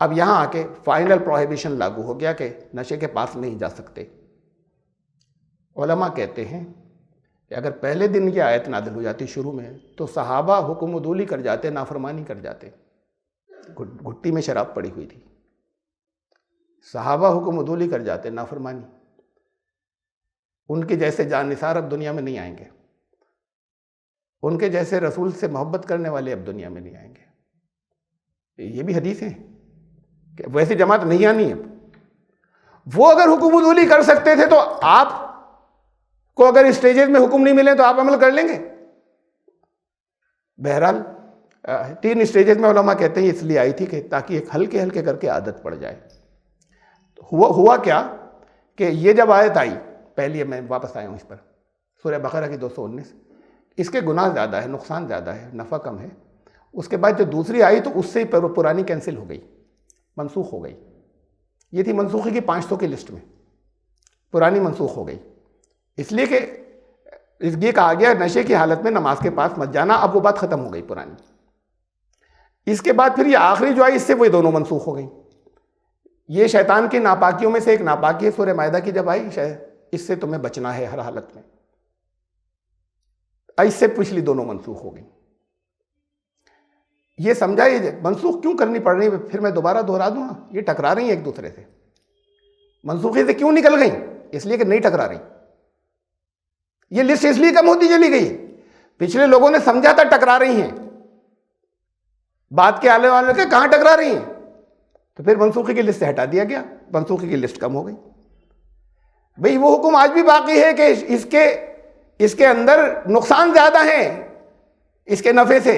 اب یہاں آ کے فائنل پروہیبیشن لاگو ہو گیا کہ نشے کے پاس نہیں جا سکتے. علماء کہتے ہیں کہ اگر پہلے دن یہ آیت نازل ہو جاتی شروع میں تو صحابہ حکم عدولی کر جاتے، نافرمانی کر جاتے. گھٹی میں شراب پڑی ہوئی تھی، صحابہ حکم عدولی کر جاتے، نافرمانی. ان کے جیسے جان نثار اب دنیا میں نہیں آئیں گے، ان کے جیسے رسول سے محبت کرنے والے اب دنیا میں نہیں آئیں گے. یہ بھی حدیث ہیں کہ ویسی جماعت نہیں آنی ہے. وہ اگر حکم عدولی کر سکتے تھے تو آپ کو اگر اسٹیجز میں حکم نہیں ملے تو آپ عمل کر لیں گے. بہرحال 3 اسٹیجز میں علماء کہتے ہیں اس لیے آئی تھی کہ تاکہ ایک ہلکے ہلکے کر کے عادت پڑ جائے. ہوا کیا کہ یہ جب آیت آئی پہلی، میں واپس آیا ہوں اس پر، سورہ بقرہ کی 219، اس کے گناہ زیادہ ہے، نقصان زیادہ ہے، نفع کم ہے. اس کے بعد جو دوسری آئی تو اس سے پرانی کینسل ہو گئی، منسوخ ہو گئی. یہ تھی منسوخی کی 500 کی لسٹ میں، پرانی منسوخ ہو گئی. اس لیے کہ یہ کہا گیا نشے کی حالت میں نماز کے پاس مت جانا، اب وہ بات ختم ہو گئی پرانی. اس کے بعد پھر یہ آخری جو آئی اس سے وہ دونوں منسوخ ہو گئی. یہ شیطان کی ناپاکیوں میں سے ایک ناپاکی ہے، سورہ مائدہ کی جب آئی اس سے تمہیں بچنا ہے ہر حالت میں. اس سے پچھلی دونوں منسوخ ہو گئی. یہ سمجھا یہ منسوخ کیوں کرنی پڑ رہی ہے، پھر میں دوبارہ دہرا دوں نا، یہ ٹکرا رہی ہیں ایک دوسرے سے. منسوخی سے کیوں نکل گئیں؟ اس لیے کہ نہیں ٹکرا رہی. یہ لسٹ اس لیے کم ہوتی چلی گئی، پچھلے لوگوں نے سمجھا تھا ٹکرا رہی ہیں، بات کے آنے والے کے کہاں ٹکرا رہی ہیں، تو پھر منسوخی کی لسٹ سے ہٹا دیا گیا، منسوخی کی لسٹ کم ہو گئی. بھئی وہ حکم آج بھی باقی ہے کہ اس کے اندر نقصان زیادہ ہیں اس کے نفع سے،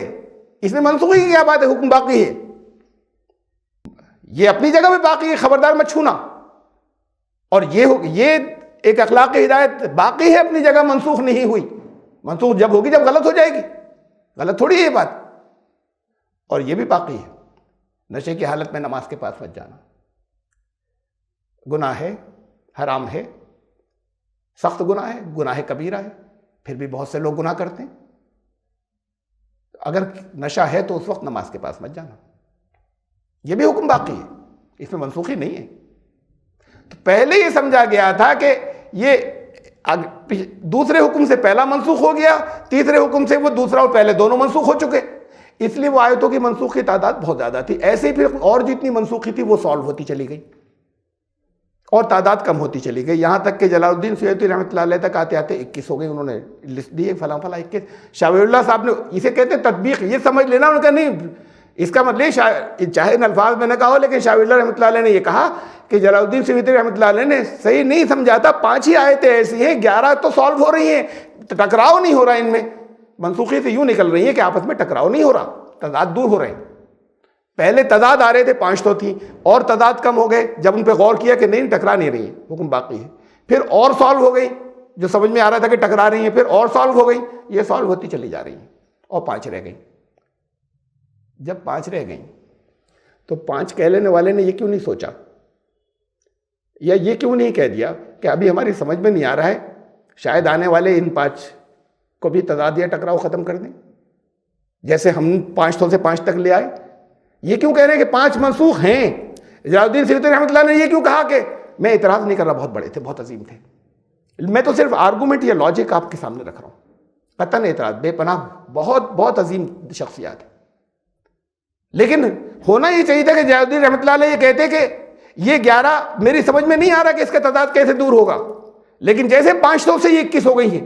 اس میں منسوخی کی کیا بات ہے، حکم باقی ہے. یہ اپنی جگہ پہ باقی ہے، خبردار مت چھونا. اور یہ ایک اخلاقی ہدایت باقی ہے اپنی جگہ، منسوخ نہیں ہوئی. منسوخ جب ہوگی جب غلط ہو جائے گی، غلط تھوڑی ہے یہ بات. اور یہ بھی باقی ہے، نشے کی حالت میں نماز کے پاس مت جانا. گناہ ہے، حرام ہے، سخت گناہ ہے، گناہ کبیرہ ہے، پھر بھی بہت سے لوگ گناہ کرتے ہیں. اگر نشہ ہے تو اس وقت نماز کے پاس مت جانا. یہ بھی حکم باقی ہے، اس میں منسوخی نہیں ہے. تو پہلے یہ سمجھا گیا تھا کہ یہ دوسرے حکم سے پہلا منسوخ ہو گیا، تیسرے حکم سے وہ دوسرا اور پہلے دونوں منسوخ ہو چکے، اس لیے وہ آیتوں کی منسوخ کی تعداد بہت زیادہ تھی. ایسے ہی پھر اور جتنی منسوخی تھی وہ سالو ہوتی چلی گئی اور تعداد کم ہوتی چلی گئی، یہاں تک کہ جلال الدین سیوطی رحمۃ اللہ علیہ تک آتے آتے 21 ہو گئی. انہوں نے لسٹ دی ہے فلاں فلاں 21. شاہ ولی اللہ صاحب نے اسے کہتے ہیں تطبیق، یہ سمجھ لینا ان کا نہیں، اس کا مطلب چاہے ان الفاظ میں نہ کہا ہو، لیکن شاہ ولی اللہ رحمۃ اللہ علیہ نے یہ کہا کہ جلال الدین سیوطی رحمۃ اللہ علیہ نے صحیح نہیں سمجھا تھا. 5 ہی آیتیں ایسی ہیں، 11 تو سالو ہو رہی ہیں، ٹکراؤ نہیں ہو رہا ان میں. منسوخی سے یوں نکل رہی ہے کہ آپس میں ٹکراؤ نہیں ہو رہا، تضاد دور ہو رہے ہیں. پہلے تضاد آ رہے تھے 5 تو تھی، اور تضاد کم ہو گئے جب ان پہ غور کیا کہ نہیں ٹکرا نہیں رہی ہے، حکم باقی ہے. پھر اور سالو ہو گئی، جو سمجھ میں آ رہا تھا کہ ٹکرا رہی ہیں، پھر اور سالو ہو گئی، یہ سالو ہوتی چلی جا رہی ہیں، اور 5 رہ گئیں. جب 5 رہ گئیں تو 5 کہہ لینے والے نے یہ کیوں نہیں سوچا، یا یہ کیوں نہیں کہہ دیا کہ ابھی ہماری سمجھ میں نہیں آ رہا ہے، شاید آنے والے ان 5 کو بھی تضاد یا ٹکراؤ ختم کر دیں، جیسے ہم 500 سے 5 تک لے آئے. یہ کیوں کہہ رہے ہیں کہ 5 منسوخ ہیں؟ جلال الدین سیوطی رحمۃ اللہ نے یہ کیوں کہا کہ میں اعتراض نہیں کر رہا، بہت بڑے تھے، بہت عظیم تھے، میں تو صرف آرگومنٹ یا لاجک آپ کے سامنے رکھ رہا ہوں. قطعاً اعتراض، بے پناہ، بہت بہت عظیم شخصیات ہے. لیکن ہونا یہ چاہیے تھا کہ جلال الدین رحمۃ اللہ علیہ یہ کہتے کہ یہ 11 میری سمجھ میں نہیں آ رہا کہ اس کا تعداد کیسے دور ہوگا، لیکن جیسے 500 سے یہ 21 ہو گئی ہیں،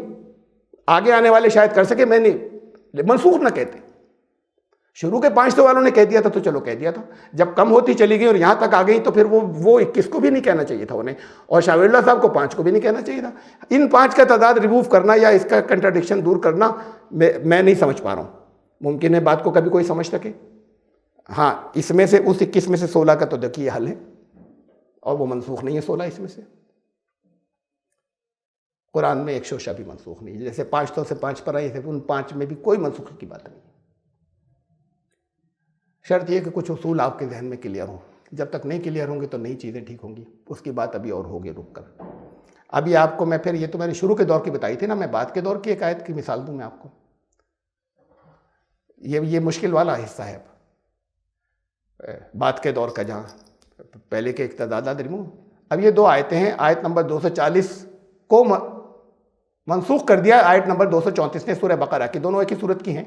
آگے آنے والے شاید کر سکے، میں نہیں، منسوخ نہ کہتے. شروع کے 500 والوں نے کہہ دیا تھا تو چلو کہہ دیا تھا، جب کم ہوتی چلی گئی اور یہاں تک آ گئی تو پھر وہ 21 کو بھی نہیں کہنا چاہیے تھا انہیں، اور شاہ ولی اللہ صاحب کو 5 کو بھی نہیں کہنا چاہیے تھا. ان 5 کا تعداد ریموو کرنا یا اس کا کنٹراڈکشن دور کرنا میں نہیں سمجھ پا رہا ہوں. ممکن ہے بات کو کبھی کوئی سمجھ سکے. ہاں، اس میں سے اس 21 میں سے 16 کا تو دیکھیے حل ہے، اور وہ منسوخ نہیں ہے 16 اس میں سے. قرآن میں ایک شوشہ بھی منسوخ نہیں ہے، جیسے 500 سے 5 پر آئی تھے، ان 5 میں بھی کوئی منسوخی کی بات نہیں. شرط یہ کہ کچھ اصول آپ کے ذہن میں کلیئر ہوں. جب تک نہیں کلیئر ہوں گے تو نئی چیزیں ٹھیک ہوں گی، اس کی بات ابھی اور ہوگی رک کر. ابھی آپ کو میں پھر یہ تو میں نے شروع کے دور کی بتائی تھی نا، میں بعد کے دور کی ایک آیت کی مثال دوں میں آپ کو. یہ مشکل والا حصہ ہے بعد کے دور کا، جہاں پہلے کے اقتدادات ریمو. اب یہ 2 آیتیں ہیں، آیت نمبر 240 کو منسوخ کر دیا آیت نمبر 234 نے سورہ بقرہ کی، دونوں ایک ہی صورت کی ہیں.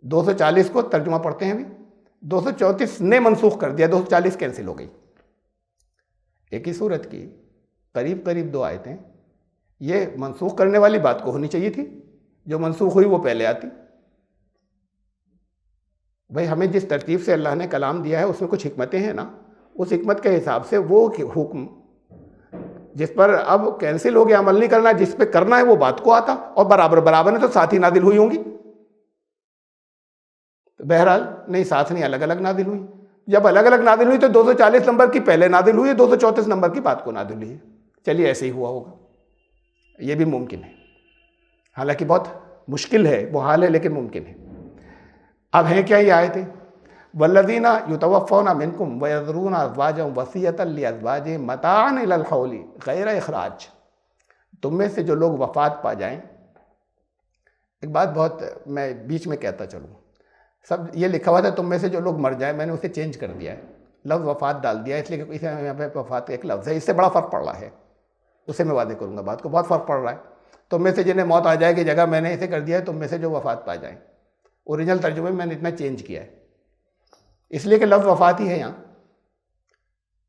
240 کو ترجمہ پڑھتے ہیں ابھی، 234 نے منسوخ کر دیا، 240 کینسل ہو گئی. ایک ہی صورت کی قریب قریب 2 آیتیں. یہ منسوخ کرنے والی بات کو ہونی چاہیے تھی، جو منسوخ ہوئی وہ پہلے آتی. بھائی ہمیں جس ترتیب سے اللہ نے کلام دیا ہے اس میں کچھ حکمتیں ہیں نا، اس حکمت کے حساب سے وہ حکم جس پر اب کینسل ہو گیا، عمل نہیں کرنا، جس پہ کرنا ہے وہ بات کو آتا، اور برابر برابر نے تو ساتھ ہی نازل ہوئی ہوں گی. بہرحال نہیں، ساتھ نہیں، الگ الگ نازل ہوئی. جب الگ الگ نازل ہوئی تو 240 نمبر کی پہلے نازل ہوئی، 234 نمبر کی بات کو نازل ہوئی ہے. چلیے ایسے ہی ہوا ہوگا، یہ بھی ممکن ہے، حالانکہ بہت مشکل ہے وہ حال ہے، لیکن ممکن ہے. اب ہیں کیا یہ آیتیں؟ والذین یتوفون منکم ویذرون ازواجا وصیۃ لازواجہم متاعا الی الحول غیر اخراج. تم میں سے جو لوگ وفات پا جائیں. ایک بات بہت میں بیچ میں کہتا چلوں، سب یہ لکھا ہوا تھا تم میں سے جو لوگ مر جائیں، میں نے اسے چینج کر دیا ہے، لفظ وفات ڈال دیا ہے، اس لیے کہ یہاں پہ وفات ایک لفظ ہے، اس سے بڑا فرق پڑ رہا ہے. اسے میں واضح کروں گا بات کو، بہت فرق پڑ رہا ہے. تم میں سے جنہیں موت آ جائے کی جگہ میں نے اسے کر دیا ہے تم میں سے جو وفات پا جائیں. اوریجنل ترجمے میں نے اتنا چینج کیا ہے اس لیے کہ لفظ وفات ہی ہے یہاں.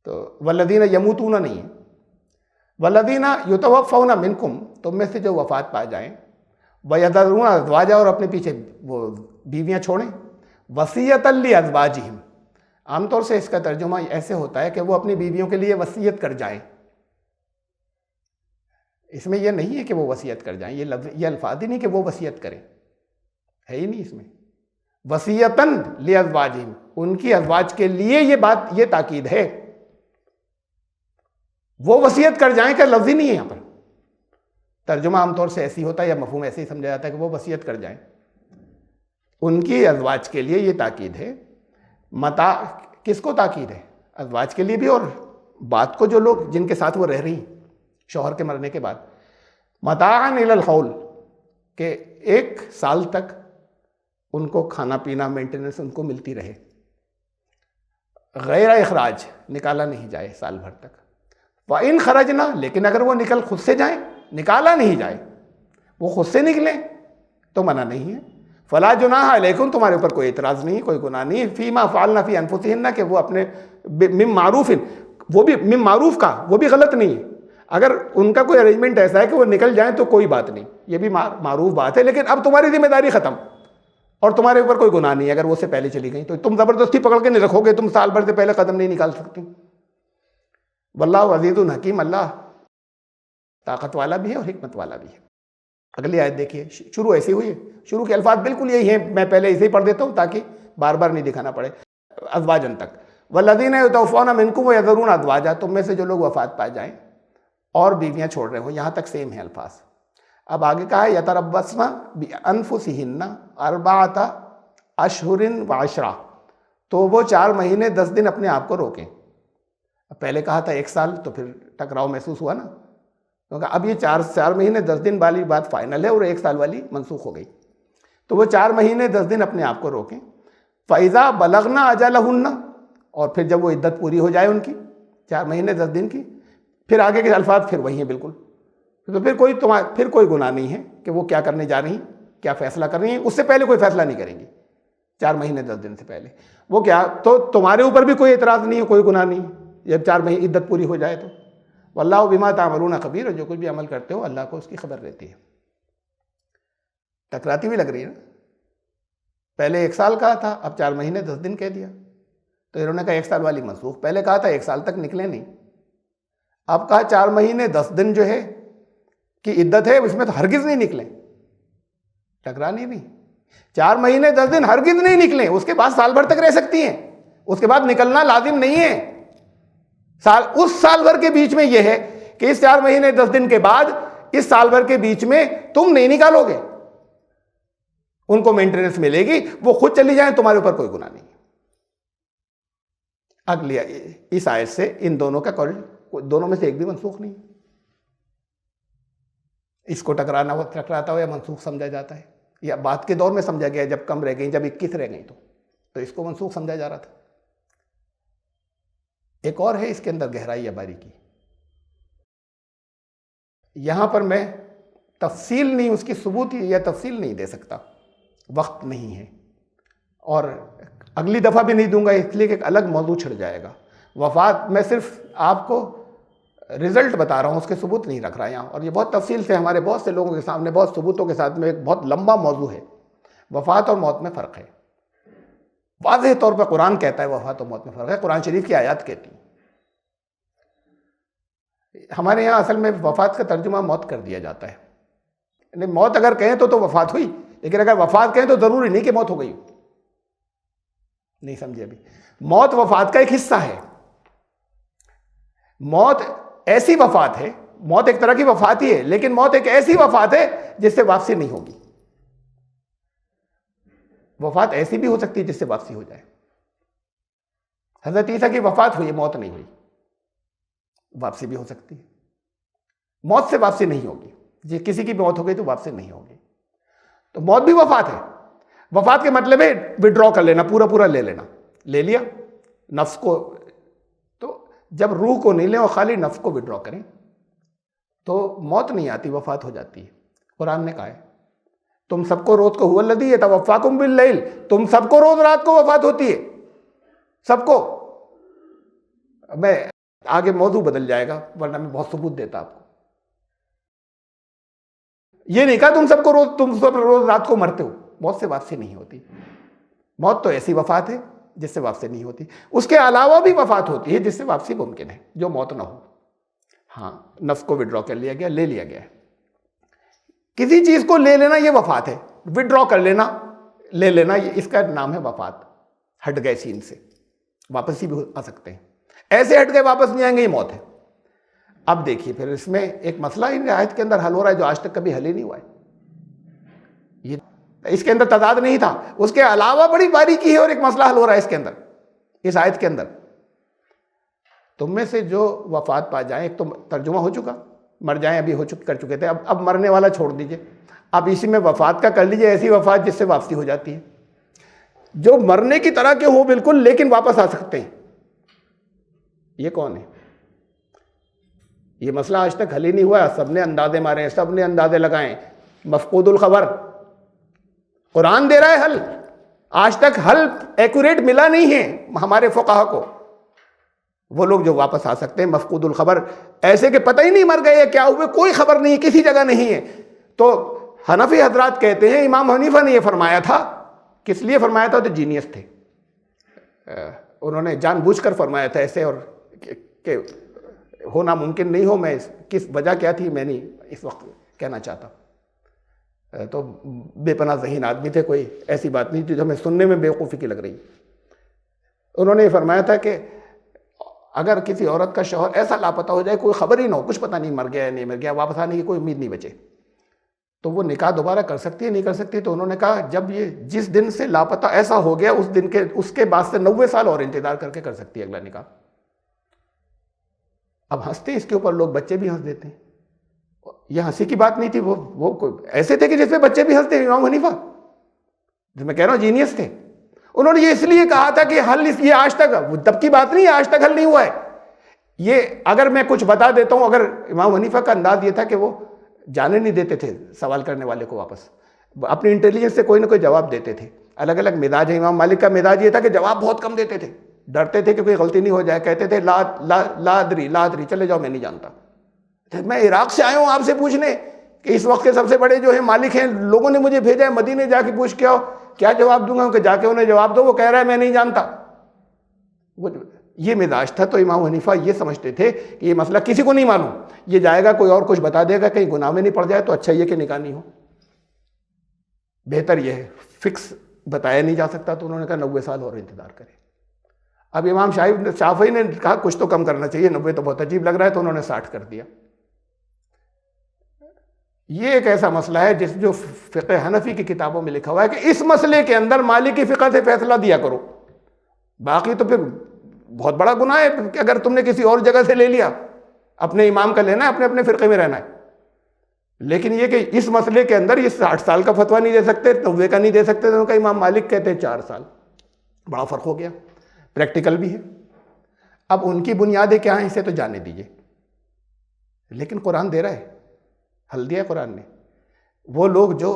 تو والذین یموتون نہیں ہے، والذین یتوفون منکم، تم میں سے جو وفات پا جائیں، ویذرون ازواجا، اور اپنے پیچھے وہ بیویاں چھوڑیں، وصیۃ لازواجہم. عام طور سے اس کا ترجمہ ایسے ہوتا ہے کہ وہ اپنی بیویوں کے لیے وصیت کر جائیں. اس میں یہ نہیں ہے کہ وہ وصیت کر جائیں، یہ الفاظ ہی نہیں کہ وہ وصیت کریں، ہے ہی نہیں اس میں. وصیتاً لازواجہم، ان کی ازواج کے لیے یہ بات، یہ تاکید ہے. وہ وصیت کر جائیں کہ لفظ ہی نہیں ہے یہاں پر. ترجمہ عام طور سے ایسی ہوتا ہے یا مفہوم ایسے ہی سمجھا جاتا ہے کہ وہ وصیت کر جائیں. ان کی ازواج کے لیے یہ تاکید ہے. متاع کس کو تاکید ہے؟ ازواج کے لیے بھی، اور بات کو جو لوگ جن کے ساتھ وہ رہ رہی ہیں شوہر کے مرنے کے بعد. متاعا الی الحول، کہ 1 سال تک ان کو کھانا پینا مینٹیننس ان کو ملتی رہے، غیر اخراج، نکالا نہیں جائے سال بھر تک. وَإِنْ خَرَجْنَا، لیکن اگر وہ نکل خود سے جائیں، نکالا نہیں جائے، وہ خود سے نکلیں تو منع نہیں ہے. فَلَا جُنَاحَ عَلَيْكُمْ، تمہارے اوپر کوئی اعتراض نہیں، کوئی گناہ نہیں. فِيمَا فَعَلْنَا فِي أَنفُسِهِنَّ، کہ وہ اپنے من معروف، وہ بھی من معروف کا، وہ بھی غلط نہیں ہے. اگر ان کا کوئی ارینجمنٹ ایسا ہے کہ وہ نکل جائیں تو کوئی بات نہیں، یہ بھی معروف بات ہے، لیکن اب تمہاری ذمہ داری ختم اور تمہارے اوپر کوئی گناہ نہیں ہے. اگر وہ سے پہلے چلی گئیں تو تم زبردستی پکڑ کے نہیں رکھو گے، تم سال بھر سے پہلے قدم نہیں نکال سکتی. واللہ عزیز حکیم، اللہ طاقت والا بھی ہے اور حکمت والا بھی ہے. اگلی آیت دیکھیے، شروع ایسی ہوئی ہے، شروع کے الفاظ بالکل یہی ہیں، میں پہلے اسے ہی پڑھ دیتا ہوں تاکہ بار بار نہیں دکھانا پڑے. ازواجن تک، والذین یتوفون منکم ویذرون ازواجا، تم میں سے جو لوگ وفات پا جائیں اور بیویاں چھوڑ رہے ہوں، یہاں تک سیم ہے الفاظ. اب آگے کہا ہے یتربصن بانفسہن 4 اشہر و10، تو وہ 4 مہینے 10 دن اپنے آپ کو روکیں. پہلے کہا تھا 1 سال، تو پھر ٹکراؤ محسوس ہوا نا، کیونکہ اب یہ 4 مہینے 10 دن والی بات فائنل ہے اور 1 سال والی منسوخ ہو گئی. تو وہ 4 مہینے 10 دن اپنے آپ کو روکیں. فَإِذَا بَلَغْنَا أَجَلَهُنَّ، اور پھر جب وہ عدت پوری ہو جائے ان کی 4 مہینے 10 دن کی، پھر آگے کے الفاظ پھر وہی ہیں بالکل. تو پھر کوئی گناہ نہیں ہے کہ وہ کیا کرنے جا رہی ہیں، کیا فیصلہ کر رہی ہیں، اس سے پہلے کوئی فیصلہ نہیں کریں گی 4 مہینے 10 دن سے پہلے. وہ کیا، تو تمہارے اوپر بھی کوئی اعتراض نہیں ہے، کوئی گناہ نہیں ہے جب 4 مہینے عدت پوری ہو جائے تو. واللہ بما تعملون خبیر، اور جو کچھ بھی عمل کرتے ہو اللہ کو اس کی خبر رہتی ہے. ٹکراتی بھی لگ رہی ہے نا، پہلے 1 سال کہا تھا، اب 4 مہینے 10 دن کہہ دیا. تو انہوں نے کہا 1 سال والی منسوخ، پہلے کہا تھا 1 سال تک نکلے نہیں، اب کہا 4 مہینے 10 دن جو ہے کہ عدت ہے اس میں تو ہرگز نہیں نکلیں. ٹکرانی نہیں، 4 مہینے 10 دن ہرگز نہیں نکلیں، اس کے بعد سال بھر تک رہ سکتی ہیں، اس کے بعد نکلنا لازم نہیں ہے. اس سال بھر کے بیچ میں یہ ہے کہ اس 4 مہینے 10 دن کے بعد اس سال بھر کے بیچ میں تم نہیں نکالو گے، ان کو مینٹیننس ملے گی، وہ خود چلی جائیں، تمہارے اوپر کوئی گناہ نہیں. اگلی اس آیت سے ان دونوں کا دونوں میں سے ایک بھی منسوخ نہیں. اس کو ٹکراتا ہو یا منسوخ سمجھا جاتا ہے، یا بات کے دور میں سمجھا گیا جب کم رہ گئی، جب 21 رہ گئی تو اس کو منسوخ سمجھا جا رہا تھا. ایک اور ہے اس کے اندر گہرائی یا باریکی. یہاں پر میں تفصیل نہیں، اس کی ثبوت یا تفصیل نہیں دے سکتا، وقت نہیں ہے، اور اگلی دفعہ بھی نہیں دوں گا اس لیے کہ ایک الگ موضوع چھڑ جائے گا۔ وفات میں صرف آپ کو رزلٹ بتا رہا ہوں، اس کے ثبوت نہیں رکھ رہا یہاں، اور یہ بہت تفصیل سے ہمارے بہت سے لوگوں کے سامنے بہت ثبوتوں کے ساتھ میں ایک بہت لمبا موضوع ہے۔ وفات اور موت میں فرق ہے، واضح طور پہ قرآن کہتا ہے وفات اور موت میں فرق ہے، قرآن شریف کی آیات کہتی ہیں۔ ہمارے یہاں اصل میں وفات کا ترجمہ موت کر دیا جاتا ہے، یعنی موت اگر کہیں تو وفات ہوئی، لیکن اگر وفات کہیں تو ضروری نہیں کہ موت ہو گئی۔ نہیں سمجھے ابھی؟ موت وفات کا ایک حصہ ہے۔ موت ایسی وفات ہے، موت ایک طرح کی وفات ہی ہے، لیکن موت ایک ایسی وفات ہے جس سے واپسی نہیں ہوگی۔ وفات ایسی بھی ہو سکتی ہے جس سے واپسی ہو جائے۔ حضرت عیسیٰ کی وفات ہوئی، موت نہیں ہوئی، واپسی بھی ہو سکتی ہے۔ موت سے واپسی نہیں ہوگی، جی کسی کی موت ہو گئی تو واپسی نہیں ہوگی، تو موت بھی وفات ہے۔ وفات کے مطلب ہے وڈرا کر لینا، پورا پورا لے لینا، لے لیا نفس کو، تو جب روح کو نہیں لیں اور خالی نفس کو وڈرا کریں تو موت نہیں آتی، وفات ہو جاتی ہے۔ قرآن نے کہا ہے تم سب کو روز کو هو الذی یتوفاکم باللیل، تم سب کو روز رات کو وفات ہوتی ہے، سب کو۔ میں آگے موضوع بدل جائے گا ورنہ میں بہت ثبوت دیتا آپ کو۔ یہ نہیں کہا تم سب روز رات کو مرتے ہو، موت سے واپسی نہیں ہوتی۔ موت تو ایسی وفات ہے جس سے واپسی نہیں ہوتی۔ اس کے علاوہ بھی وفات ہوتی ہے جس سے واپسی ممکن ہے، جو موت نہ ہو۔ ہاں، نفس کو وڈرا کر لیا گیا، لے لیا گیا ہے۔ کسی چیز کو لے لینا یہ وفات ہے، وڈرا کر لینا، لے لینا، یہ اس کا نام ہے وفات۔ ہٹ گئے سین سے، واپس ہی بھی آ سکتے ہیں، ایسے ہٹ گئے واپس نہیں آئیں گے، یہ موت ہے۔ اب دیکھیے پھر اس میں ایک مسئلہ ان آیت کے اندر حل ہو رہا ہے جو آج تک کبھی حل ہی نہیں ہوا ہے۔ یہ اس کے اندر تضاد نہیں تھا، اس کے علاوہ بڑی باریکی ہے اور ایک مسئلہ حل ہو رہا ہے اس کے اندر، اس آیت کے اندر۔ تم میں سے جو وفات پا جائیں، ایک تو ترجمہ ہو چکا، مر جائیں، ابھی کر چکے تھے، اب مرنے والا چھوڑ دیجئے، اب اسی میں وفات کا کر لیجئے، ایسی وفات جس سے واپسی ہو جاتی ہے، جو مرنے کی طرح کے ہوں بالکل لیکن واپس آ سکتے ہیں۔ یہ کون ہے؟ یہ مسئلہ آج تک حل ہی نہیں ہوا، سب نے اندازے مارے ہیں، سب نے اندازے لگائے، مفقود الخبر۔ قرآن دے رہا ہے حل، آج تک حل ایکوریٹ ملا نہیں ہے ہمارے فقہا کو۔ وہ لوگ جو واپس آ سکتے ہیں مفقود الخبر، ایسے کہ پتہ ہی نہیں مر گئے کیا ہوئے، کوئی خبر نہیں، کسی جگہ نہیں ہے۔ تو حنفی حضرات کہتے ہیں امام حنیفہ نے یہ فرمایا تھا، کس لیے فرمایا تھا؟ تو جینیس تھے، انہوں نے جان بوجھ کر فرمایا تھا ایسے، اور کہ ہونا ممکن نہیں ہو، میں کس وجہ کیا تھی میں نہیں اس وقت کہنا چاہتا۔ تو بے پناہ ذہین آدمی تھے، کوئی ایسی بات نہیں تھی جو ہمیں سننے میں بیوقوفی کی لگ رہی۔ انہوں نے یہ فرمایا تھا کہ اگر کسی عورت کا شوہر ایسا لاپتہ ہو جائے، کوئی خبر ہی نہ ہو، کچھ پتہ نہیں مر گیا یا نہیں مر گیا، واپس آنے کی کوئی امید نہیں بچے، تو وہ نکاح دوبارہ کر سکتی ہے نہیں کر سکتی؟ تو انہوں نے کہا جب یہ جس دن سے لاپتہ ایسا ہو گیا اس کے بعد سے 90 سال اور انتظار کر کے کر سکتی ہے اگلا نکاح۔ اب ہنستے اس کے اوپر لوگ، بچے بھی ہنس دیتے ہیں۔ یہ ہنسی کی بات نہیں تھی، وہ ایسے تھے کہ جس میں بچے بھی ہنستے ہیں۔ امام حنیفہ جو میں کہہ رہا ہوں جینیس تھے، انہوں نے یہ اس لیے کہا تھا کہ حل یہ آج تک، تب کی بات نہیں ہے، آج تک حل نہیں ہوا ہے یہ۔ اگر میں کچھ بتا دیتا ہوں، اگر امام حنیفہ کا انداز یہ تھا کہ وہ جانے نہیں دیتے تھے سوال کرنے والے کو واپس، اپنی انٹیلیجنس سے کوئی نہ کوئی جواب دیتے تھے۔ الگ الگ مزاج ہے، امام مالک کا مزاج یہ تھا کہ جواب بہت کم دیتے تھے، ڈرتے تھے کہ کوئی غلطی نہیں ہو جائے، کہتے تھے لا لا لا ادری لا ادری، چلے جاؤ میں نہیں جانتا۔ میں عراق سے آیا ہوں آپ سے پوچھنے کہ اس وقت کے سب سے بڑے جو ہیں مالک ہیں، لوگوں نے مجھے بھیجا ہے مدینے جا کے پوچھ کے آؤ، کیا جواب دوں گا کہ جا کے انہیں جواب دو، وہ کہہ رہا ہے میں نہیں جانتا۔ یہ مزاج تھا۔ تو امام حنیفہ یہ سمجھتے تھے کہ یہ مسئلہ کسی کو نہیں معلوم، یہ جائے گا کوئی اور کچھ بتا دے گا، کہیں گناہ میں نہیں پڑ جائے، تو اچھا یہ کہ نکاح نہیں ہو، بہتر یہ ہے، فکس بتایا نہیں جا سکتا۔ تو انہوں نے کہا 90 سال اور انتظار کریں۔ اب امام شافعی نے کہا کچھ تو کم کرنا چاہیے، 90 تو بہت عجیب لگ رہا ہے، تو انہوں نے 60 کر دیا۔ یہ ایک ایسا مسئلہ ہے جو فقہ حنفی کی کتابوں میں لکھا ہوا ہے کہ اس مسئلے کے اندر مالکی فقہ سے فیصلہ دیا کرو، باقی تو پھر بہت بڑا گناہ ہے کہ اگر تم نے کسی اور جگہ سے لے لیا، اپنے امام کا لینا ہے، اپنے اپنے فرقے میں رہنا ہے۔ لیکن یہ کہ اس مسئلے کے اندر یہ 60 سال کا فتویٰ نہیں دے سکتے، 90 کا نہیں دے سکتے، تو ان کا امام مالک کہتے ہیں 4 سال، بڑا فرق ہو گیا، پریکٹیکل بھی ہے۔ اب ان کی بنیادیں کیا ہیں اسے تو جانے دیجئے، لیکن قرآن دے رہا ہے، حل دیا قرآن نے۔ وہ لوگ جو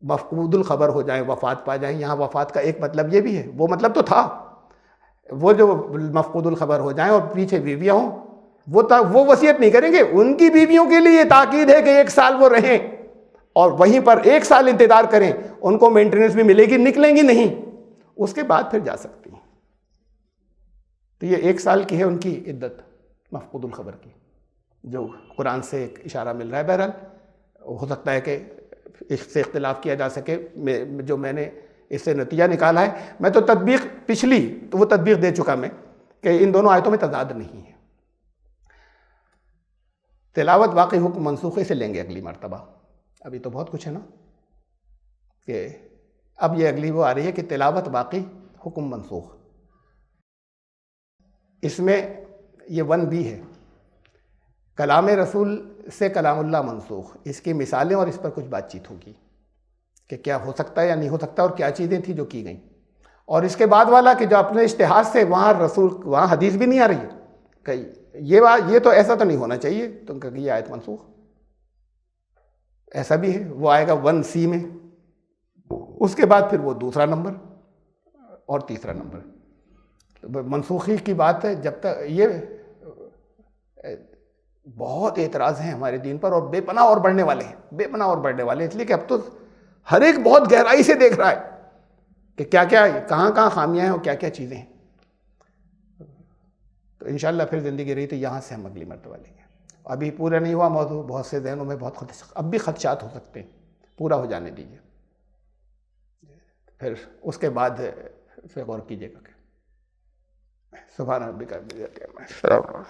مفقود الخبر ہو جائیں، وفات پا جائیں. یہاں وفات کا ایک مطلب یہ بھی ہے، وہ مطلب تو تھا، وہ جو مفقود الخبر ہو جائیں اور پیچھے بیویاں ہوں، وہ وصیت نہیں کریں گے. ان کی بیویوں کے لیے یہ تاکید ہے کہ 1 سال وہ رہیں اور وہیں پر 1 سال انتظار کریں. ان کو مینٹیننس بھی ملے گی، نکلیں گی نہیں، اس کے بعد پھر جا سکتی ہیں. تو یہ 1 سال کی ہے ان کی عدت مفقود الخبر کی، جو قرآن سے ایک اشارہ مل رہا ہے. بہرحال ہو سکتا ہے کہ اس سے اختلاف کیا جا سکے. جو میں نے اس سے نتیجہ نکالا ہے، میں تو تطبیق پچھلی تو وہ تطبیق دے چکا میں کہ ان دونوں آیتوں میں تضاد نہیں ہے. تلاوت باقی حکم منسوخی سے لیں گے اگلی مرتبہ. ابھی تو بہت کچھ ہے نا، کہ اب یہ اگلی وہ آ رہی ہے کہ تلاوت باقی حکم منسوخ. اس میں یہ 1B ہے، کلام رسول سے کلام اللہ منسوخ. اس کی مثالیں اور اس پر کچھ بات چیت ہوگی کہ کیا ہو سکتا ہے یا نہیں ہو سکتا، اور کیا چیزیں تھیں جو کی گئیں. اور اس کے بعد والا کہ جو اپنے اجتہاد سے وہاں حدیث بھی نہیں آ رہی ہے کہ یہ تو ایسا تو نہیں ہونا چاہیے، تو یہ آیت منسوخ. ایسا بھی ہے، وہ آئے گا 1C میں. اس کے بعد پھر وہ دوسرا نمبر اور تیسرا نمبر. منسوخی کی بات ہے. جب تک یہ بہت اعتراض ہیں ہمارے دین پر، اور بے پناہ اور بڑھنے والے ہیں، بے پناہ اور بڑھنے والے ہیں. اس لیے کہ اب تو ہر ایک بہت گہرائی سے دیکھ رہا ہے کہ کیا کیا کہاں کہاں خامیاں ہیں اور کیا کیا چیزیں ہیں. تو انشاءاللہ پھر زندگی رہی تو یہاں سے ہم اگلی مرتبہ لیں گے. ابھی پورا نہیں ہوا موضوع، بہت سے ذہنوں میں بہت اب بھی خدشات ہو سکتے ہیں، پورا ہو جانے دیجیے، پھر اس کے بعد پھر غور کیجیے گا. سبحان ربک رب العزت عما یصفون.